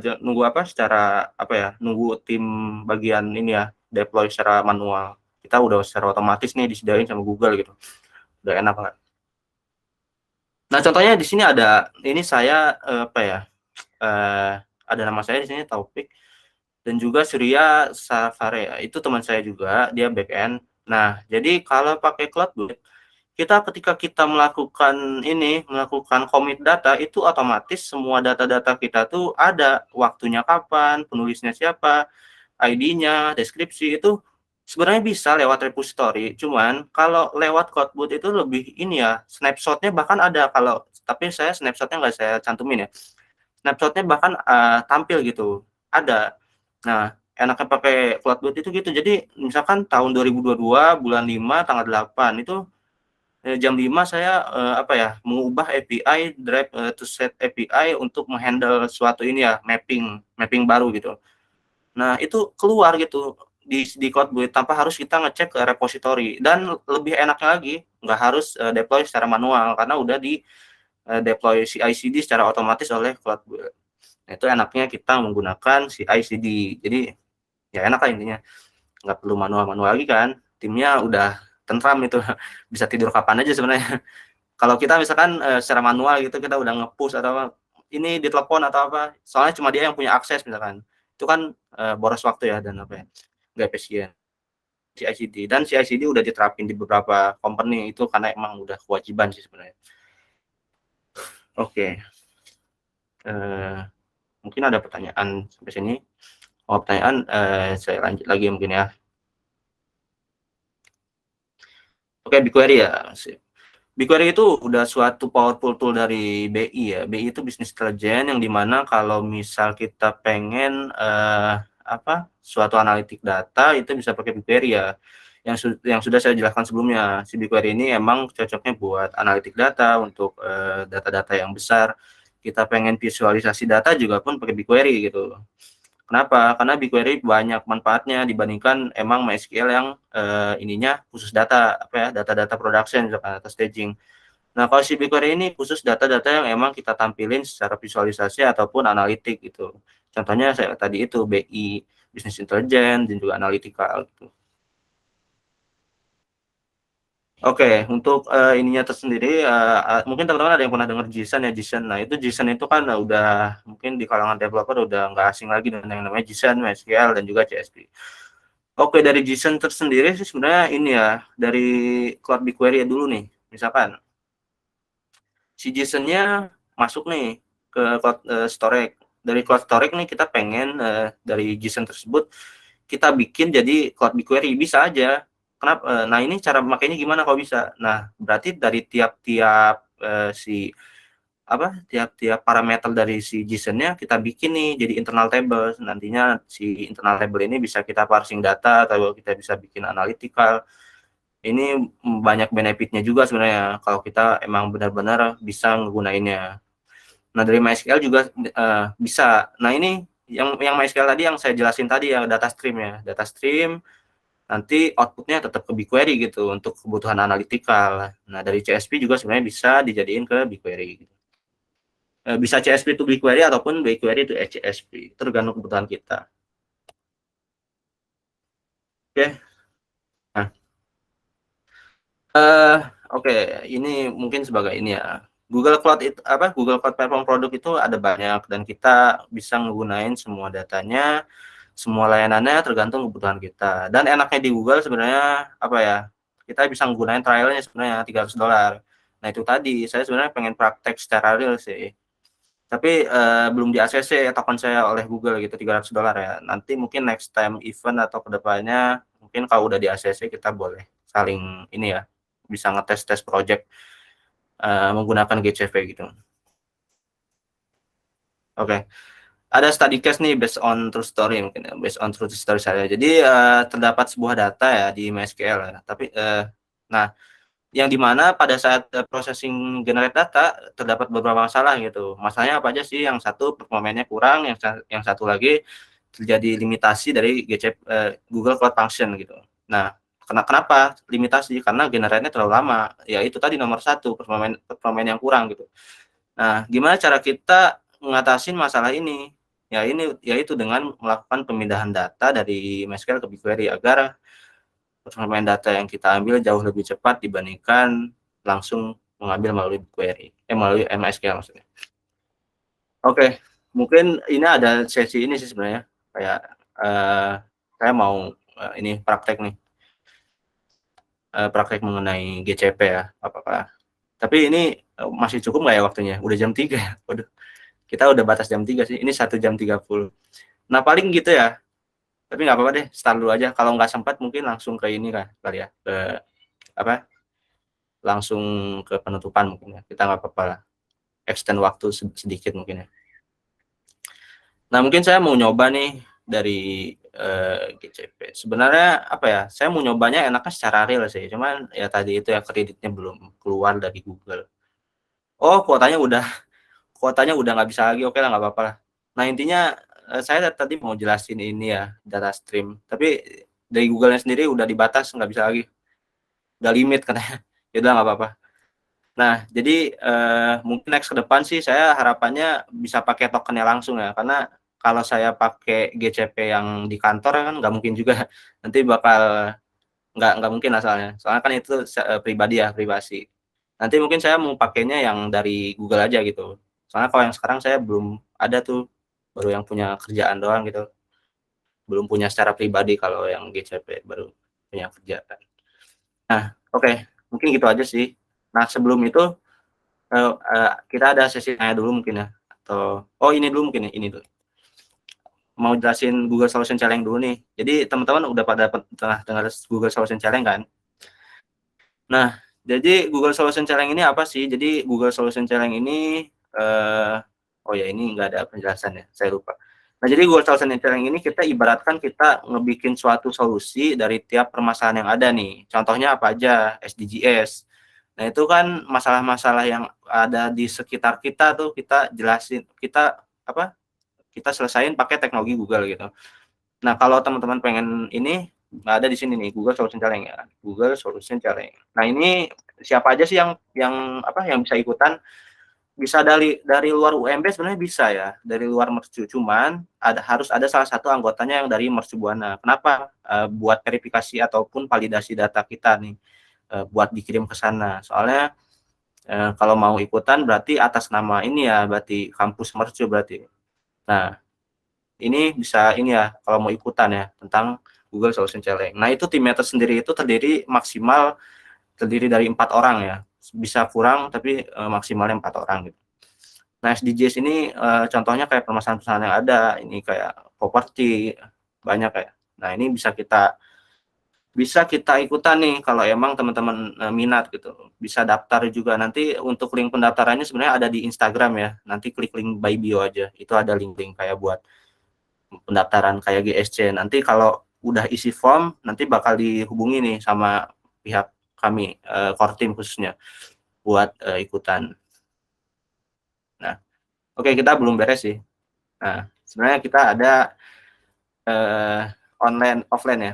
G: tim bagian ini ya, deploy secara manual. Kita udah secara otomatis nih disediain sama Google gitu. Udah enak banget. Nah, contohnya di sini ada, ini saya ada nama saya di sini Taufik, dan juga Surya Safare, itu teman saya juga, dia backend. Nah, jadi kalau pakai Cloudbuild, ketika kita melakukan commit data, itu otomatis semua data-data kita tuh ada waktunya kapan, penulisnya siapa, ID-nya, deskripsi, itu sebenarnya bisa lewat repository. Cuman kalau lewat Cloudbuild itu lebih ini ya, snapshotnya bahkan ada, tapi saya snapshotnya nggak saya cantumin ya. Snapshotnya bahkan tampil gitu, ada. Nah, enaknya pakai Cloudbuild itu gitu. Jadi misalkan tahun 2022 bulan 5 tanggal 8 itu jam 5 saya mengubah API drive to set API untuk menghandle suatu ini ya, mapping baru gitu. Nah, itu keluar gitu di Cloudbuild tanpa harus kita ngecek ke repository, dan lebih enaknya lagi nggak harus deploy secara manual karena udah di deploy CI/CD secara otomatis oleh Cloudbuild. Nah, itu enaknya kita menggunakan CI/CD. Jadi ya enak lah intinya, nggak perlu manual lagi kan, timnya udah tentram itu bisa tidur kapan aja sebenarnya. Kalau kita misalkan secara manual gitu, kita udah nge-push atau ini ditelepon atau apa, soalnya cuma dia yang punya akses misalkan, itu kan boros waktu ya, dan nggak efisien. CI/CD, dan CI/CD udah diterapin di beberapa company itu karena emang udah kewajiban sih sebenarnya. Oke. Mungkin ada pertanyaan sampai sini. Pertanyaan saya lanjut lagi mungkin ya. Oke, BigQuery ya. BigQuery itu udah suatu powerful tool dari BI ya. BI itu business intelligence, yang dimana kalau misal kita pengen suatu analitik data itu bisa pakai BigQuery ya. Yang sudah saya jelaskan sebelumnya, si BigQuery ini emang cocoknya buat analitik data untuk data-data yang besar. Kita pengen visualisasi data juga pun pakai BigQuery gitu. Kenapa? Karena BigQuery banyak manfaatnya dibandingkan emang MySQL yang ininya khusus data data-data production misalkan data staging. Nah, kalau si BigQuery ini khusus data-data yang emang kita tampilin secara visualisasi ataupun analitik gitu. Contohnya saya tadi itu BI, Business Intelligence dan juga analytical gitu. Oke, untuk ininya tersendiri mungkin teman-teman ada yang pernah dengar JSON ya, JSON. Nah, itu JSON itu kan udah mungkin di kalangan developer udah nggak asing lagi dengan yang namanya JSON, MySQL dan juga CSV. Oke, dari JSON tersendiri sih sebenarnya ini ya, dari Cloud BigQuery ya dulu nih. Misalkan si JSON-nya masuk nih ke Cloud Storage. Dari Cloud Storage nih kita pengen dari JSON tersebut kita bikin jadi Cloud BigQuery, bisa aja. Kenapa? Nah, ini cara makainya gimana kalau bisa? Nah, berarti dari tiap-tiap tiap-tiap parameter dari si JSON-nya kita bikin nih jadi internal table. Nantinya si internal table ini bisa kita parsing data atau kita bisa bikin analytical. Ini banyak benefitnya juga sebenarnya kalau kita emang benar-benar bisa menggunainnya. Nah, dari MySQL juga bisa. Nah, ini yang MySQL tadi yang saya jelasin tadi ya, data stream ya. Data stream nanti outputnya tetap ke BigQuery gitu untuk kebutuhan analytical. Nah, dari CSV juga sebenarnya bisa dijadiin ke BigQuery gitu. Bisa CSV to BigQuery ataupun BigQuery to CSV, tergantung kebutuhan kita. Oke. Nah, oke, ini mungkin sebagai ini ya. Google Cloud itu Google Cloud Platform Product itu ada banyak dan kita bisa menggunakan semua datanya, semua layanannya tergantung kebutuhan kita. Dan enaknya di Google sebenarnya kita bisa menggunakan trialnya sebenarnya $300. Nah, itu tadi saya sebenarnya pengen praktek secara real sih. Tapi belum di ACC token saya oleh Google gitu $300 ya. Nanti mungkin next time event atau kedepannya mungkin kalau udah di ACC kita boleh saling ini ya, bisa ngetes-tes project menggunakan GCP gitu. Oke. Ada study case nih based on true story mungkin ya, based on true story saya. Jadi terdapat sebuah data ya di MySQL ya. Tapi nah, yang dimana pada saat processing generate data terdapat beberapa masalah gitu. Masalahnya apa aja sih? Yang satu performanya kurang, yang satu lagi terjadi limitasi dari Google Cloud Function gitu. Nah, kenapa limitasi? Karena generate-nya terlalu lama. Ya itu tadi nomor satu, performa yang kurang gitu. Nah, gimana cara kita ngatasin masalah ini? Ya ini yaitu dengan melakukan pemindahan data dari MySQL ke BigQuery agar performa data yang kita ambil jauh lebih cepat dibandingkan langsung mengambil melalui BigQuery, melalui MySQL maksudnya. Oke, mungkin ini ada sesi ini sih sebenarnya, kayak saya mau ini praktek nih, praktek mengenai GCP ya, apakah. Tapi ini masih cukup nggak ya waktunya? Udah jam 3 ya? Waduh, kita udah batas jam 3 sih, ini 1 jam 30. Nah, paling gitu ya. Tapi nggak apa-apa deh, start dulu aja. Kalau nggak sempat mungkin langsung ke ini kali ya, ke langsung ke penutupan mungkin ya. Kita nggak apa-apa lah, extend waktu sedikit mungkin ya. Nah, mungkin saya mau nyoba nih dari GCP. Sebenarnya saya mau nyobanya enaknya secara real sih. Cuman ya tadi itu ya kreditnya belum keluar dari Google. Oh, kuotanya udah nggak bisa lagi. Oke lah, nggak apa-apa lah. Nah, intinya saya tadi mau jelasin ini ya, data stream. Tapi dari Google-nya sendiri udah dibatas, nggak bisa lagi. Udah limit katanya. Ya udah nggak apa-apa. Nah, jadi mungkin next ke depan sih saya harapannya bisa pakai tokennya langsung ya. Karena kalau saya pakai GCP yang di kantor kan nggak mungkin juga. Nanti bakal nggak mungkin asalnya. Soalnya kan itu pribadi ya, privasi. Nanti mungkin saya mau pakainya yang dari Google aja gitu. Soalnya kalau yang sekarang saya belum ada tuh, baru yang punya kerjaan doang gitu. Belum punya secara pribadi kalau yang GCP baru punya kerjaan. Nah, oke, mungkin gitu aja sih. Nah, sebelum itu kita ada sesi tanya dulu mungkin ya. Atau ini dulu mungkin ya, ini dulu. Mau jelasin Google Solution Challenge dulu nih. Jadi teman-teman udah pada tengah dengar Google Solution Challenge kan? Nah, jadi Google Solution Challenge ini apa sih? Jadi Google Solution Challenge ini ini nggak ada penjelasan ya, saya lupa. Nah, jadi Google Solution Challenge ini kita ibaratkan kita ngebikin suatu solusi dari tiap permasalahan yang ada nih. Contohnya apa aja? SDGs. Nah, itu kan masalah-masalah yang ada di sekitar kita tuh kita jelasin, kita apa? Kita selesain pakai teknologi Google gitu. Nah, kalau teman-teman pengen ini ada di sini nih Google Solution Challenge ya. Google Solution Challenge. Nah, ini siapa aja sih yang apa yang bisa ikutan? Bisa dari luar UMB sebenarnya bisa ya, dari luar Mercu, cuman harus ada salah satu anggotanya yang dari Mercu Buana. Kenapa? Buat verifikasi ataupun validasi data kita nih, buat dikirim ke sana. Soalnya kalau mau ikutan berarti atas nama ini ya, berarti kampus Mercu berarti. Nah, ini bisa ini ya kalau mau ikutan ya tentang Google Solution Challenge. Nah, itu timnya sendiri itu terdiri dari 4 orang ya, bisa kurang tapi maksimalnya 4 orang gitu. Nah, SDGs ini contohnya kayak permasalahan-permasalahan yang ada, ini kayak properti banyak ya. Nah, ini bisa kita ikutan nih kalau emang teman-teman minat gitu. Bisa daftar juga, nanti untuk link pendaftarannya sebenarnya ada di Instagram ya. Nanti klik link by bio aja, itu ada link-link kayak buat pendaftaran kayak GSC. Nanti kalau udah isi form nanti bakal dihubungi nih sama pihak kami, core team khususnya buat ikutan. Nah, oke, kita belum beres sih. Nah, sebenarnya kita ada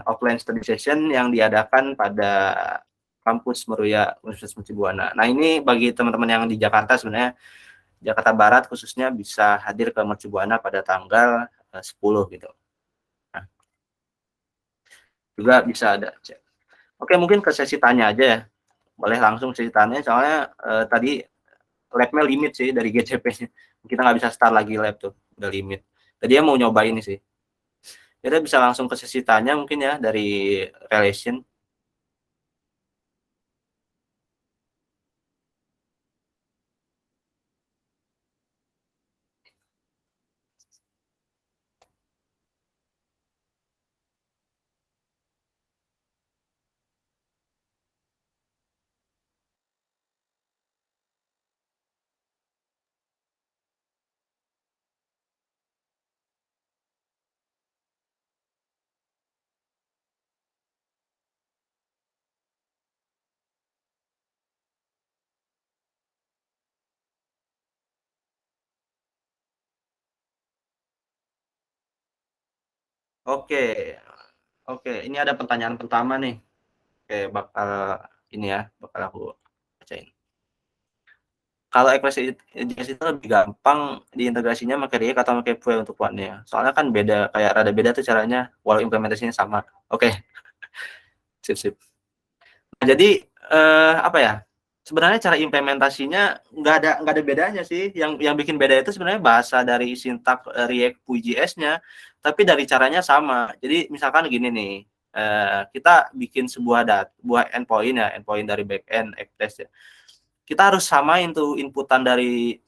G: offline study session yang diadakan pada kampus Meruya Universitas Mercu Buana. Nah, ini bagi teman-teman yang di Jakarta, sebenarnya Jakarta Barat khususnya bisa hadir ke Mercu Buana pada tanggal 10 gitu. Nah, juga bisa ada. Oke, mungkin ke sesi tanya aja ya. Boleh langsung sesi tanya, soalnya tadi labnya limit sih dari GCP-nya. Kita nggak bisa start lagi lab tuh, udah limit. Tadi dia mau nyoba ini sih. Kita bisa langsung ke sesi tanya mungkin ya dari relation. Oke, oke. Ini ada pertanyaan pertama nih. Oke, bakal aku bacain. Kalau equation itu lebih gampang diintegrasinya pakai React atau pakai Vue untuk one-nya. Soalnya kan beda, kayak rada beda tuh caranya, walau implementasinya sama. Oke, sip. Nah, jadi apa ya? Sebenarnya cara implementasinya nggak ada bedanya sih. Yang bikin beda itu sebenarnya bahasa dari sintak React Vue.js-nya, tapi dari caranya sama. Jadi misalkan gini nih, kita bikin sebuah endpoint dari backend Express ya. Kita harus samain tuh inputan dari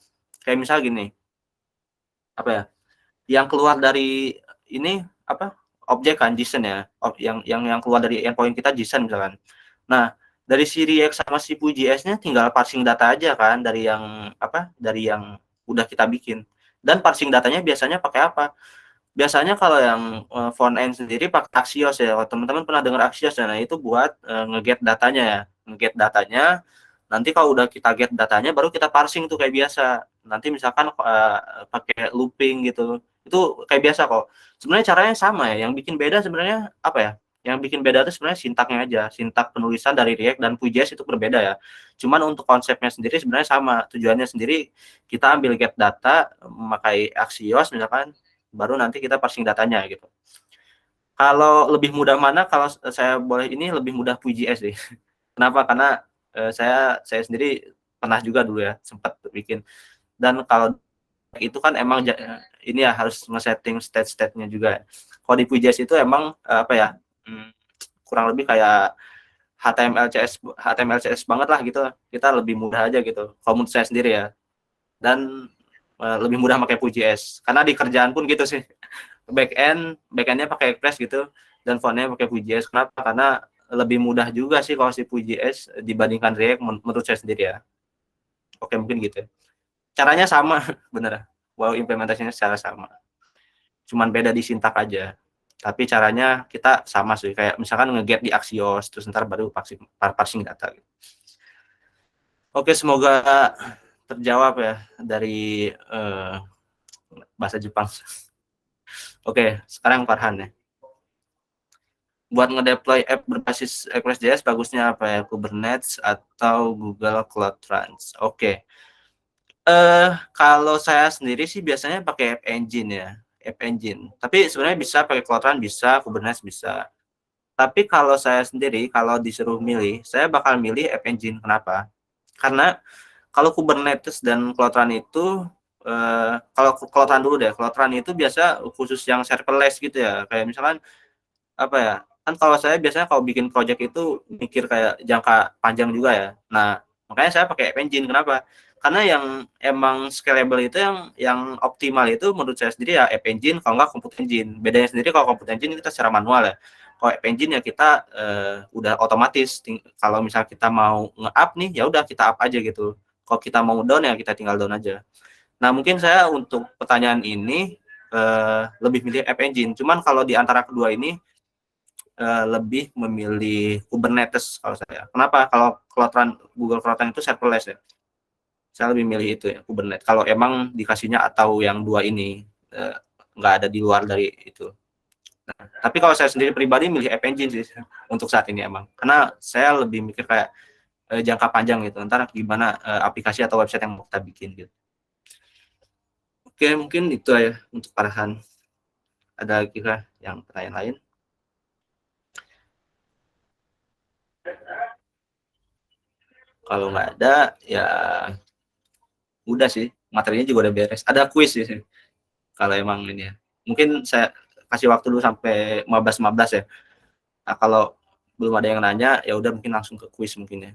G: kayak misal gini, apa ya? Yang keluar dari ini apa? Objek kan JSON ya. Yang keluar dari endpoint kita JSON misalkan. Nah, dari si React sama si Vue.js-nya tinggal parsing data aja kan dari yang udah kita bikin. Dan parsing datanya biasanya pakai apa? Biasanya kalau yang front end sendiri pakai Axios ya. Teman-teman pernah dengar Axios ya? Nah, itu buat nge-get datanya ya. Nge-get datanya. Nanti kalau udah kita get datanya baru kita parsing tuh kayak biasa. Nanti misalkan pakai looping gitu. Itu kayak biasa kok. Sebenarnya caranya sama ya. Yang bikin beda sebenarnya apa ya? Yang bikin beda itu sebenarnya sintaknya aja. Sintak penulisan dari React dan Vue.js itu berbeda ya. Cuman untuk konsepnya sendiri sebenarnya sama. Tujuannya sendiri kita ambil get data, memakai Axios misalkan, baru nanti kita parsing datanya gitu. Kalau lebih mudah mana? Kalau saya boleh ini lebih mudah Vue.js sih. Kenapa? Karena saya sendiri pernah juga dulu ya sempat bikin. Dan kalau itu kan emang ini ya harus nge-setting state-nya juga. Kalau di Vue.js itu emang apa ya? Kurang lebih kayak HTML CSS banget lah gitu. Kita lebih mudah aja gitu. Kalau menurut saya sendiri ya. Dan lebih mudah pakai Vue.js. Karena di kerjaan pun gitu sih. Backendnya pakai Express gitu. Dan frontnya pakai Vue.js. Kenapa? Karena lebih mudah juga sih kalau si Vue.js dibandingkan React menurut saya sendiri ya. Oke, mungkin gitu. Caranya sama, bener. Wow, implementasinya secara sama. cuman beda di sintak aja. Tapi caranya kita sama sih, kayak misalkan nge-get di Axios, terus ntar baru parsing data. Oke, semoga terjawab ya dari bahasa Jepang. Oke, sekarang Farhan ya. Buat ngedeploy app berbasis Express.js bagusnya apa ya? Kubernetes atau Google Cloud Runs? Oke. Kalau saya sendiri sih biasanya pakai App Engine ya, App Engine. Tapi sebenarnya bisa pakai Cloud Run, bisa, Kubernetes bisa. Tapi kalau saya sendiri, kalau disuruh milih, saya bakal milih App Engine. Kenapa? Karena kalau Kubernetes dan Cloud Run itu, kalau Cloud Run dulu deh, Cloud Run itu biasa khusus yang serverless gitu ya. Kayak misalkan, apa ya, kan kalau saya biasanya kalau bikin project itu mikir kayak jangka panjang juga ya. Nah, makanya saya pakai App Engine. Kenapa? Karena yang emang scalable itu yang optimal itu menurut saya sendiri ya App Engine, kalau nggak Compute Engine. Bedanya sendiri kalau Compute Engine kita secara manual ya. Kalau App Engine ya kita udah otomatis. Kalau misalnya kita mau nge-up nih, ya udah kita up aja gitu. Kalau kita mau down ya kita tinggal down aja. Nah, mungkin saya untuk pertanyaan ini lebih milih App Engine. Cuman kalau di antara kedua ini lebih memilih Kubernetes kalau saya. Kenapa? Kalau Cloud Run, Google Cloud Run itu serverless ya. Saya lebih milih itu ya, Kubernetes. Kalau emang dikasihnya atau yang dua ini nggak ada di luar dari itu. Nah, tapi kalau saya sendiri pribadi milih App Engine sih untuk saat ini emang. Karena saya lebih mikir kayak jangka panjang gitu. Ntar gimana aplikasi atau website yang mau kita bikin gitu. Oke, mungkin itu ya untuk Farhan. Ada kira yang pertanyaan lain? Kalau nggak ada, ya udah sih. Materinya juga udah beres. Ada kuis sih kalau emang ini ya. Mungkin saya kasih waktu dulu sampai 15 ya. Nah, kalau belum ada yang nanya, ya udah mungkin langsung ke kuis mungkin ya.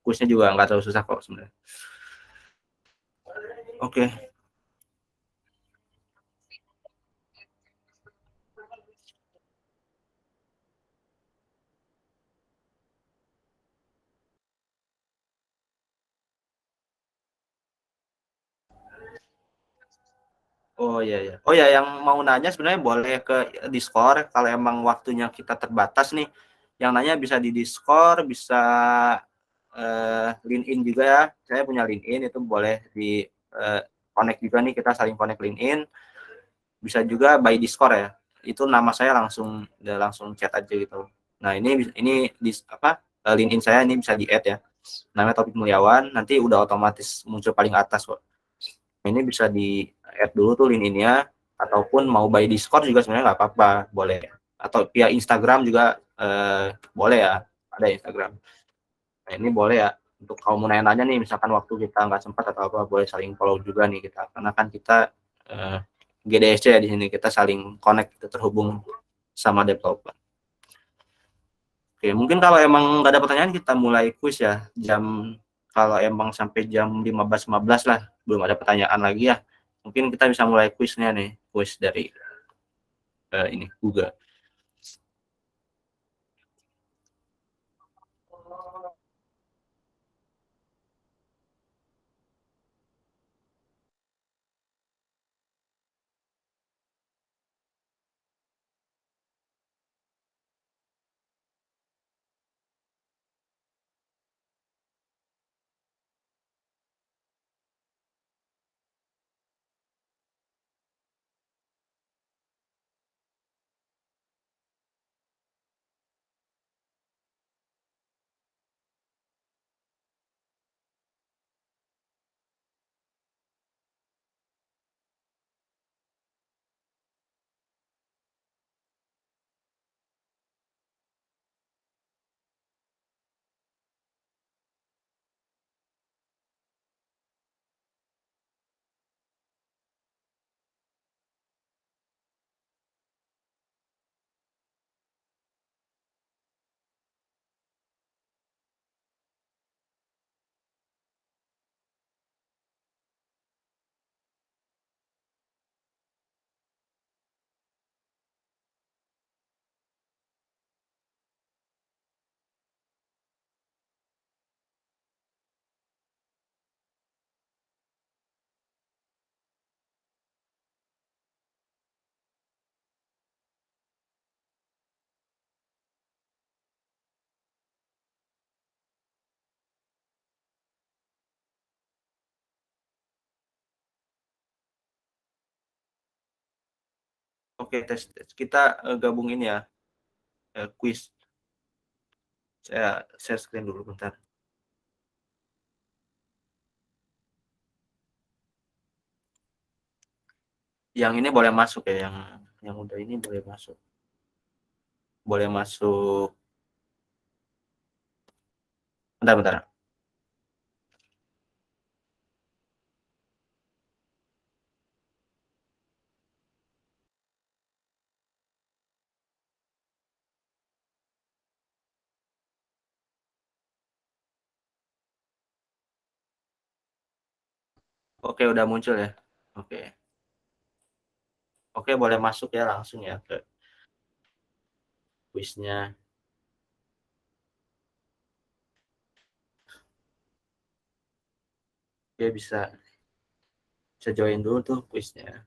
G: Kuisnya juga nggak terlalu susah kok sebenarnya. Oke. Oh iya ya. Oh ya, yang mau nanya sebenarnya boleh ke Discord kalau emang waktunya kita terbatas nih. Yang nanya bisa di Discord, bisa LinkedIn juga ya. Saya punya LinkedIn, itu boleh di connect juga nih, kita saling connect LinkedIn. Bisa juga by Discord ya. Itu nama saya langsung chat aja gitu. Nah, ini di apa? LinkedIn saya ini bisa di-add ya. Namanya Topik Mulyawan, nanti udah otomatis muncul paling atas kok. Ini bisa di-add dulu tuh LinkedIn-nya, ataupun mau by Discord juga sebenarnya nggak apa-apa, boleh. Atau via Instagram juga boleh ya, ada Instagram. Nah, ini boleh ya, untuk kalau mau nanya-nanya nih, misalkan waktu kita nggak sempat atau apa, boleh saling follow juga nih kita. Karena kan kita GDSC ya di sini, kita saling connect, kita terhubung sama developer. Oke, mungkin kalau emang nggak ada pertanyaan, kita mulai kuis ya. Kalau emang sampai jam 15.15 lah, belum ada pertanyaan lagi ya. Mungkin kita bisa mulai kuisnya nih, kuis dari ini Google. Oke, tes. Kita gabungin ya quiz. Saya share screen dulu bentar. Yang ini boleh masuk ya, yang udah ini boleh masuk. Boleh masuk. Bentar. Oke, udah muncul ya. Oke. Oke, boleh masuk ya langsung ya ke quiznya. Oke, bisa join dulu tuh quiznya.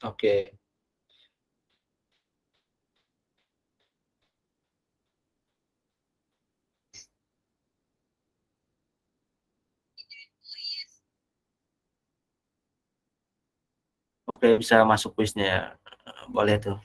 G: Oke. Oke, bisa masuk quiznya ya. Boleh tuh.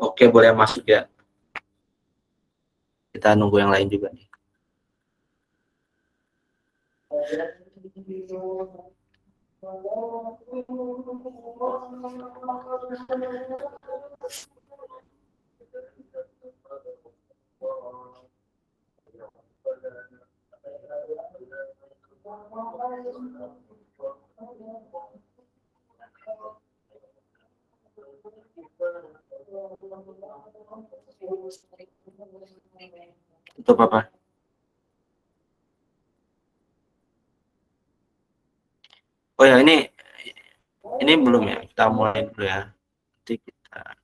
G: Oke, boleh masuk ya. Kita nunggu yang lain juga nih. Tutup apa? Oh ya, ini belum ya. Kita mulai dulu ya. Nanti kita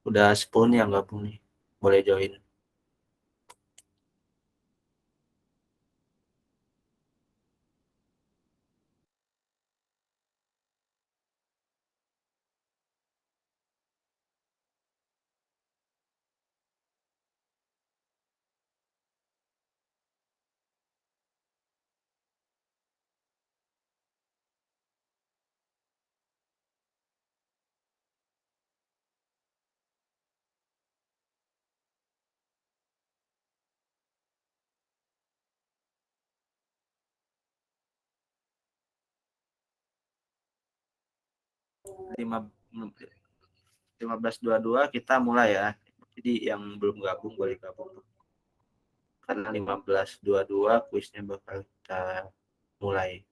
G: udah 10 nih yang gabung nih. Boleh join. Lima 15.22 kita mulai ya. Jadi yang belum gabung boleh gabung. Karena 15.22 kuisnya bakal kita mulai.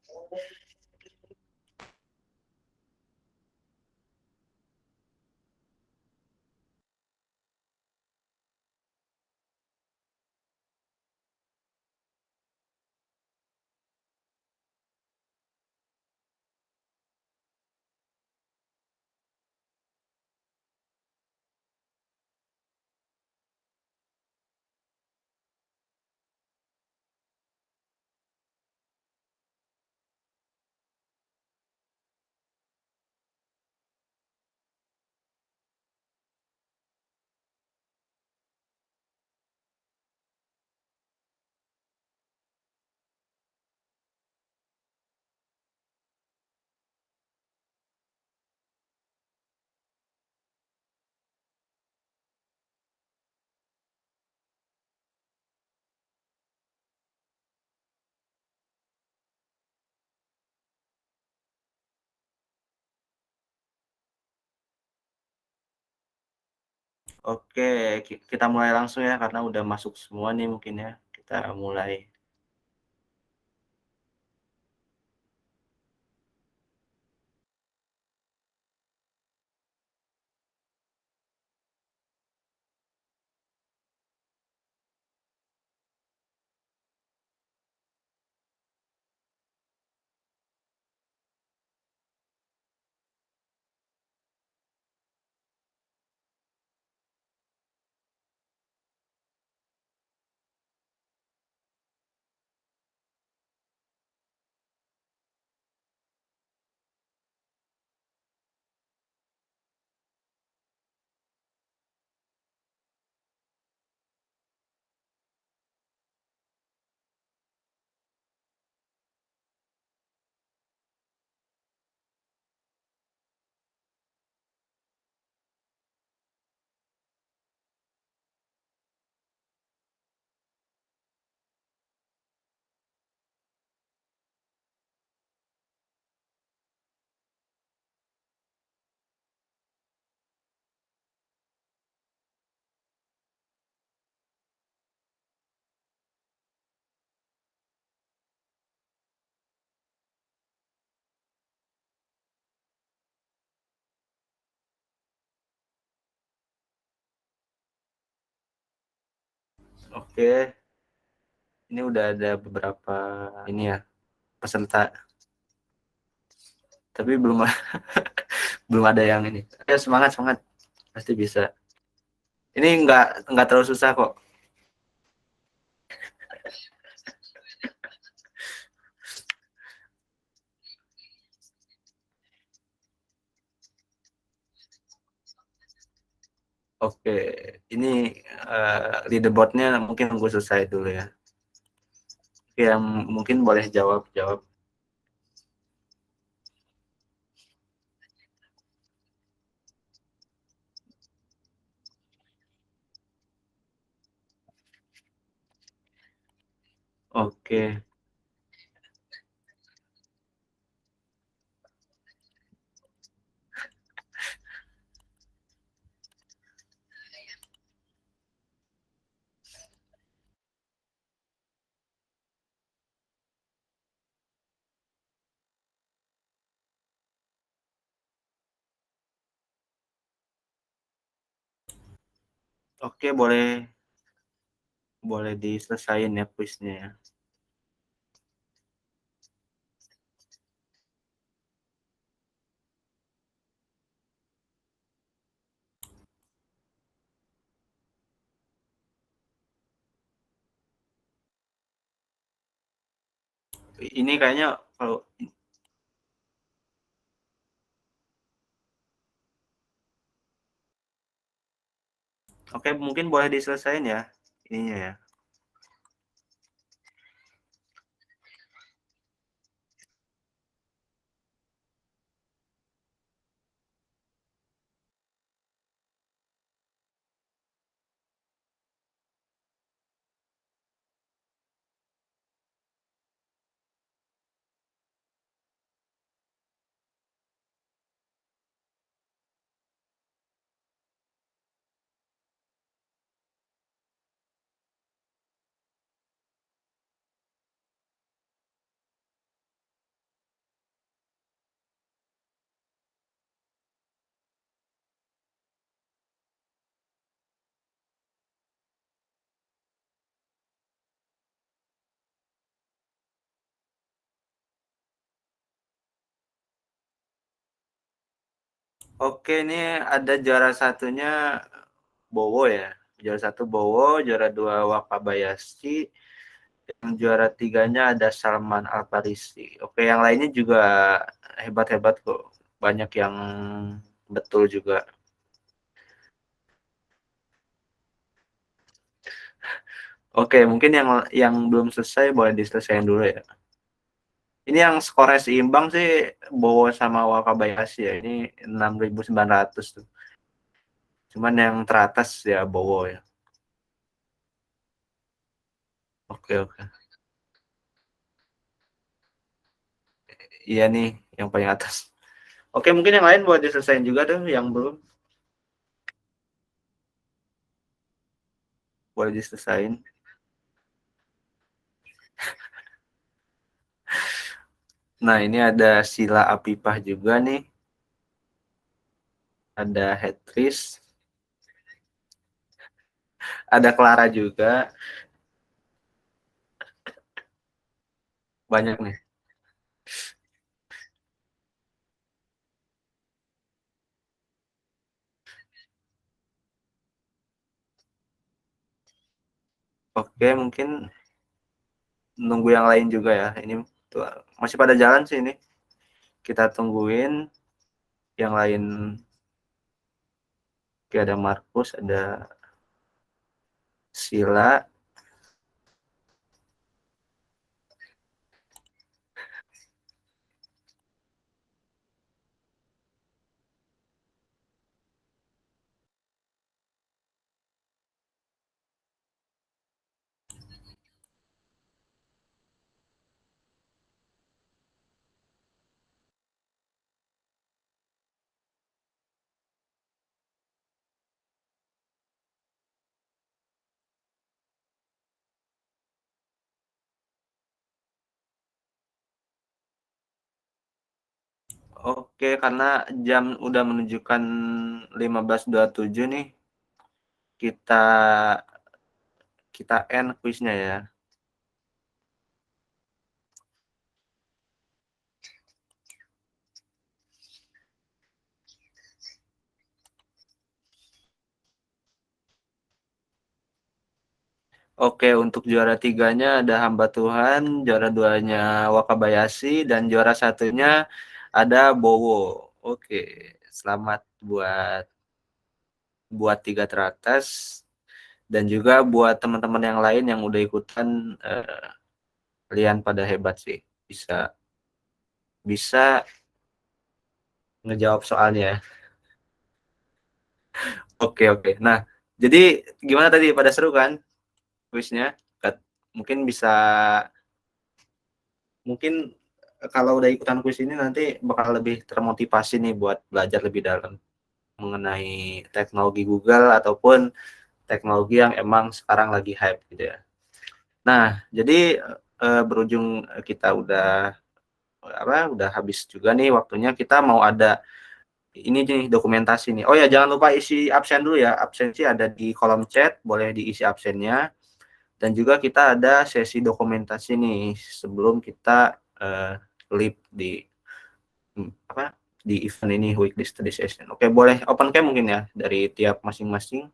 G: Oke, kita mulai langsung ya karena udah masuk semua nih mungkin ya. Kita mulai. Oke, ini udah ada beberapa ini ya peserta, tapi belum belum ada yang ini. Ya semangat semangat, pasti bisa. Ini nggak terlalu susah kok. Oke, ini leaderboardnya mungkin nunggu selesai dulu ya. Oke, yang mungkin boleh jawab jawab. Oke, oke boleh boleh diselesain ya kuisnya ya. Ini kayaknya kalau oke mungkin boleh diselesain ya ininya ya. Oke, ini ada juara satunya Bowo ya. Juara satu Bowo, juara dua Wakabayashi, yang juara tiganya ada Salman Alfarisi. Oke, yang lainnya juga hebat-hebat kok. Banyak yang betul juga. Oke, mungkin yang belum selesai boleh diselesaikan dulu ya. Ini yang skornya seimbang sih Bowo sama Wakabayashi ya. Ini 6.900 tuh. Cuman yang teratas ya Bowo ya. Oke, oke. Iya nih, yang paling atas. Oke, mungkin yang lain boleh diselesain juga tuh yang belum. boleh diselesain. Nah, ini ada Sila Apipah juga nih. Ada Hetris. Ada Clara juga. Banyak nih. Oke, mungkin nunggu yang lain juga ya. Ini tuh, masih pada jalan sih ini. Kita tungguin yang lain. Oke, ada Markus, ada Sila. Oke, karena jam udah menunjukkan 15.27 nih. Kita end kuisnya ya. Oke, untuk juara 3-nya ada Hamba Tuhan, juara 2-nya Wakabayashi, dan juara 1-nya ada Bowo. Oke, selamat buat 3 teratas, dan juga buat teman-teman yang lain yang udah ikutan. Kalian pada hebat sih, bisa ngejawab soalnya. Oke. Nah, jadi gimana tadi, pada seru kan kuisnya? Mungkin bisa, mungkin kalau udah ikutan kuis ini nanti bakal lebih termotivasi nih buat belajar lebih dalam mengenai teknologi Google ataupun teknologi yang emang sekarang lagi hype gitu ya. Nah, jadi berujung kita udah habis juga nih waktunya. Kita mau ada ini nih, dokumentasi nih. Oh ya, jangan lupa isi absen dulu ya. Absensi ada di kolom chat, boleh diisi absennya. Dan juga kita ada sesi dokumentasi nih sebelum kita live di event ini, weekly study session. Oke, boleh open cam mungkin ya dari tiap masing-masing.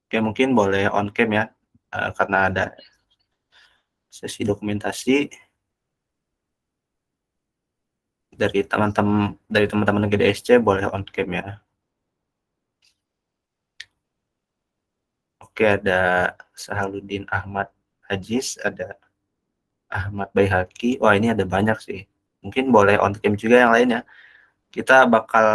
G: Oke, mungkin boleh on cam ya, karena ada sesi dokumentasi dari teman-teman GDSC, boleh on cam ya. Oke, ada Sahaluddin Ahmad Aziz, ada Ahmad Baihaqi. Wah, ini ada banyak sih. Mungkin boleh on cam juga yang lain ya. Kita bakal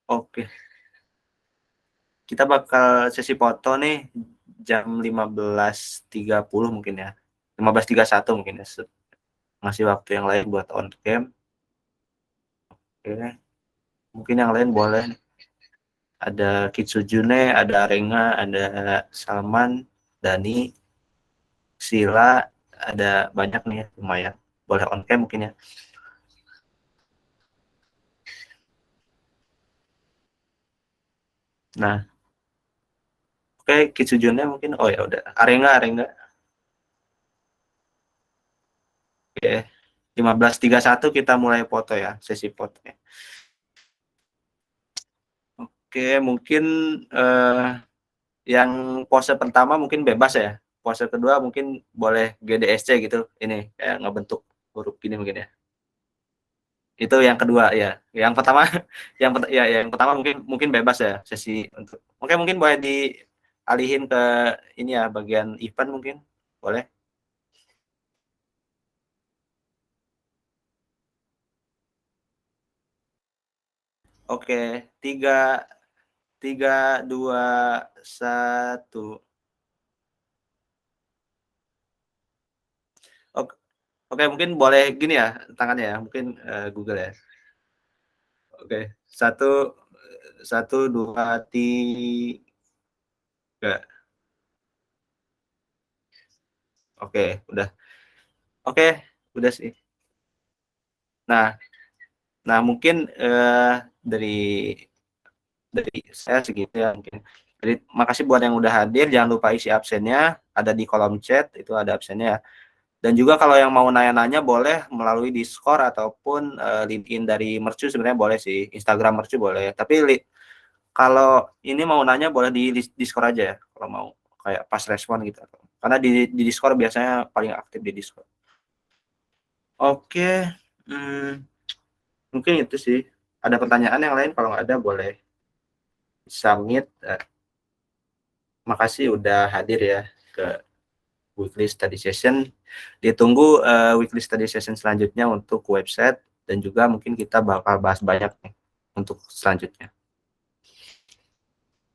G: oke. Kita bakal sesi foto nih jam 15.30 mungkin ya. 15.31 mungkin ya. Masih waktu yang lain buat on cam. Oke. Mungkin yang lain boleh. Ada Kitsujune, ada Renga, ada Salman, Dani, Sila, ada banyak nih ya, lumayan. Boleh on cam mungkin ya. Nah, oke, Kitsujune mungkin. Oh ya udah. Arenga. Oke. 15.31 kita mulai foto ya, sesi fotonya. Oke, mungkin yang pose pertama mungkin bebas ya. Pose kedua mungkin boleh GDSC gitu. Ini kayak ngebentuk huruf gini mungkin ya. Itu yang kedua ya. Yang pertama yang pertama mungkin bebas ya sesi untuk. Oke, mungkin boleh dialihin ke ini ya, bagian event mungkin. Boleh. Oke, tiga, 3, 2, 1. Oke, oke, mungkin boleh gini ya tangannya ya, mungkin Google ya. Oke, satu dua tiga. Oke, udah. Oke, udah sih. Nah, nah mungkin dari saya segitu ya mungkin. Jadi makasih buat yang udah hadir. Jangan lupa isi absennya. Ada di kolom chat itu ada absennya ya. Dan juga kalau yang mau nanya-nanya boleh melalui Discord ataupun LinkedIn dari Mercu sebenarnya boleh sih. Instagram Mercu boleh. Tapi kalau ini mau nanya boleh di Discord aja ya. Kalau mau kayak pas respon gitu. Karena di Discord biasanya paling aktif di Discord. Oke, mungkin itu sih. Ada pertanyaan yang lain? Kalau nggak ada boleh submit. Makasih udah hadir ya ke weekly study session. Ditunggu weekly study session selanjutnya untuk website dan juga mungkin kita bakal bahas banyak nih untuk selanjutnya.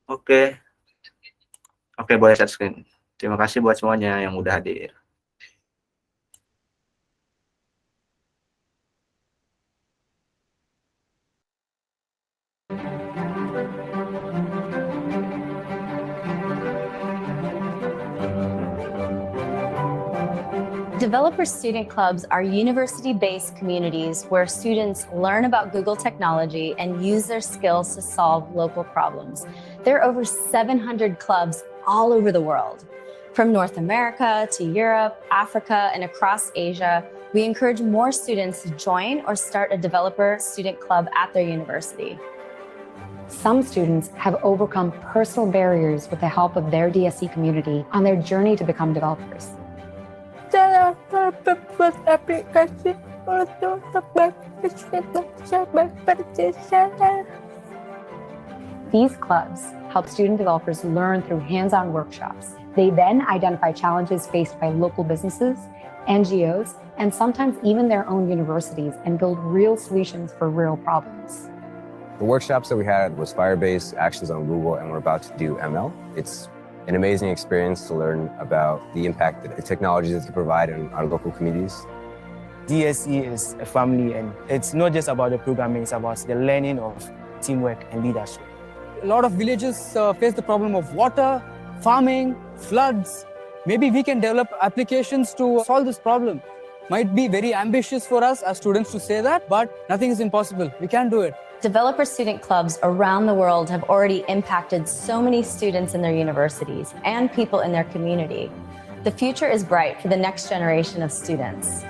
G: Oke, boleh share screen. Terima kasih buat semuanya yang udah hadir.
A: Developer student clubs are university-based communities where students learn about Google technology and use their skills to solve local problems. There are over 700 clubs all over the world. From North America to Europe, Africa, and across Asia, we encourage more students to join or start a developer student club at their university.
B: Some students have overcome personal barriers with the help of their DSE community on their journey to become developers.
C: Cara membuat aplikasi untuk tebak baca berpercaya.
B: These clubs help student developers learn through hands-on workshops. They then identify challenges faced by local businesses, NGOs, and sometimes even their own universities and build real solutions for real problems.
D: The workshops that we had was Firebase, Actions on Google, and we're about to do ML. It's an amazing experience to learn about the impact that the technologies that can provide in our local communities.
E: DSE is a family, and it's not just about the programming, it's about the learning of teamwork and leadership.
F: A lot of villages face the problem of water, farming, floods. Maybe we can develop applications to solve this problem. Might be very ambitious for us as students to say that, but nothing is impossible. We can do it.
A: Developer student clubs around the world have already impacted so many students in their universities and people in their community. The future is bright for the next generation of students.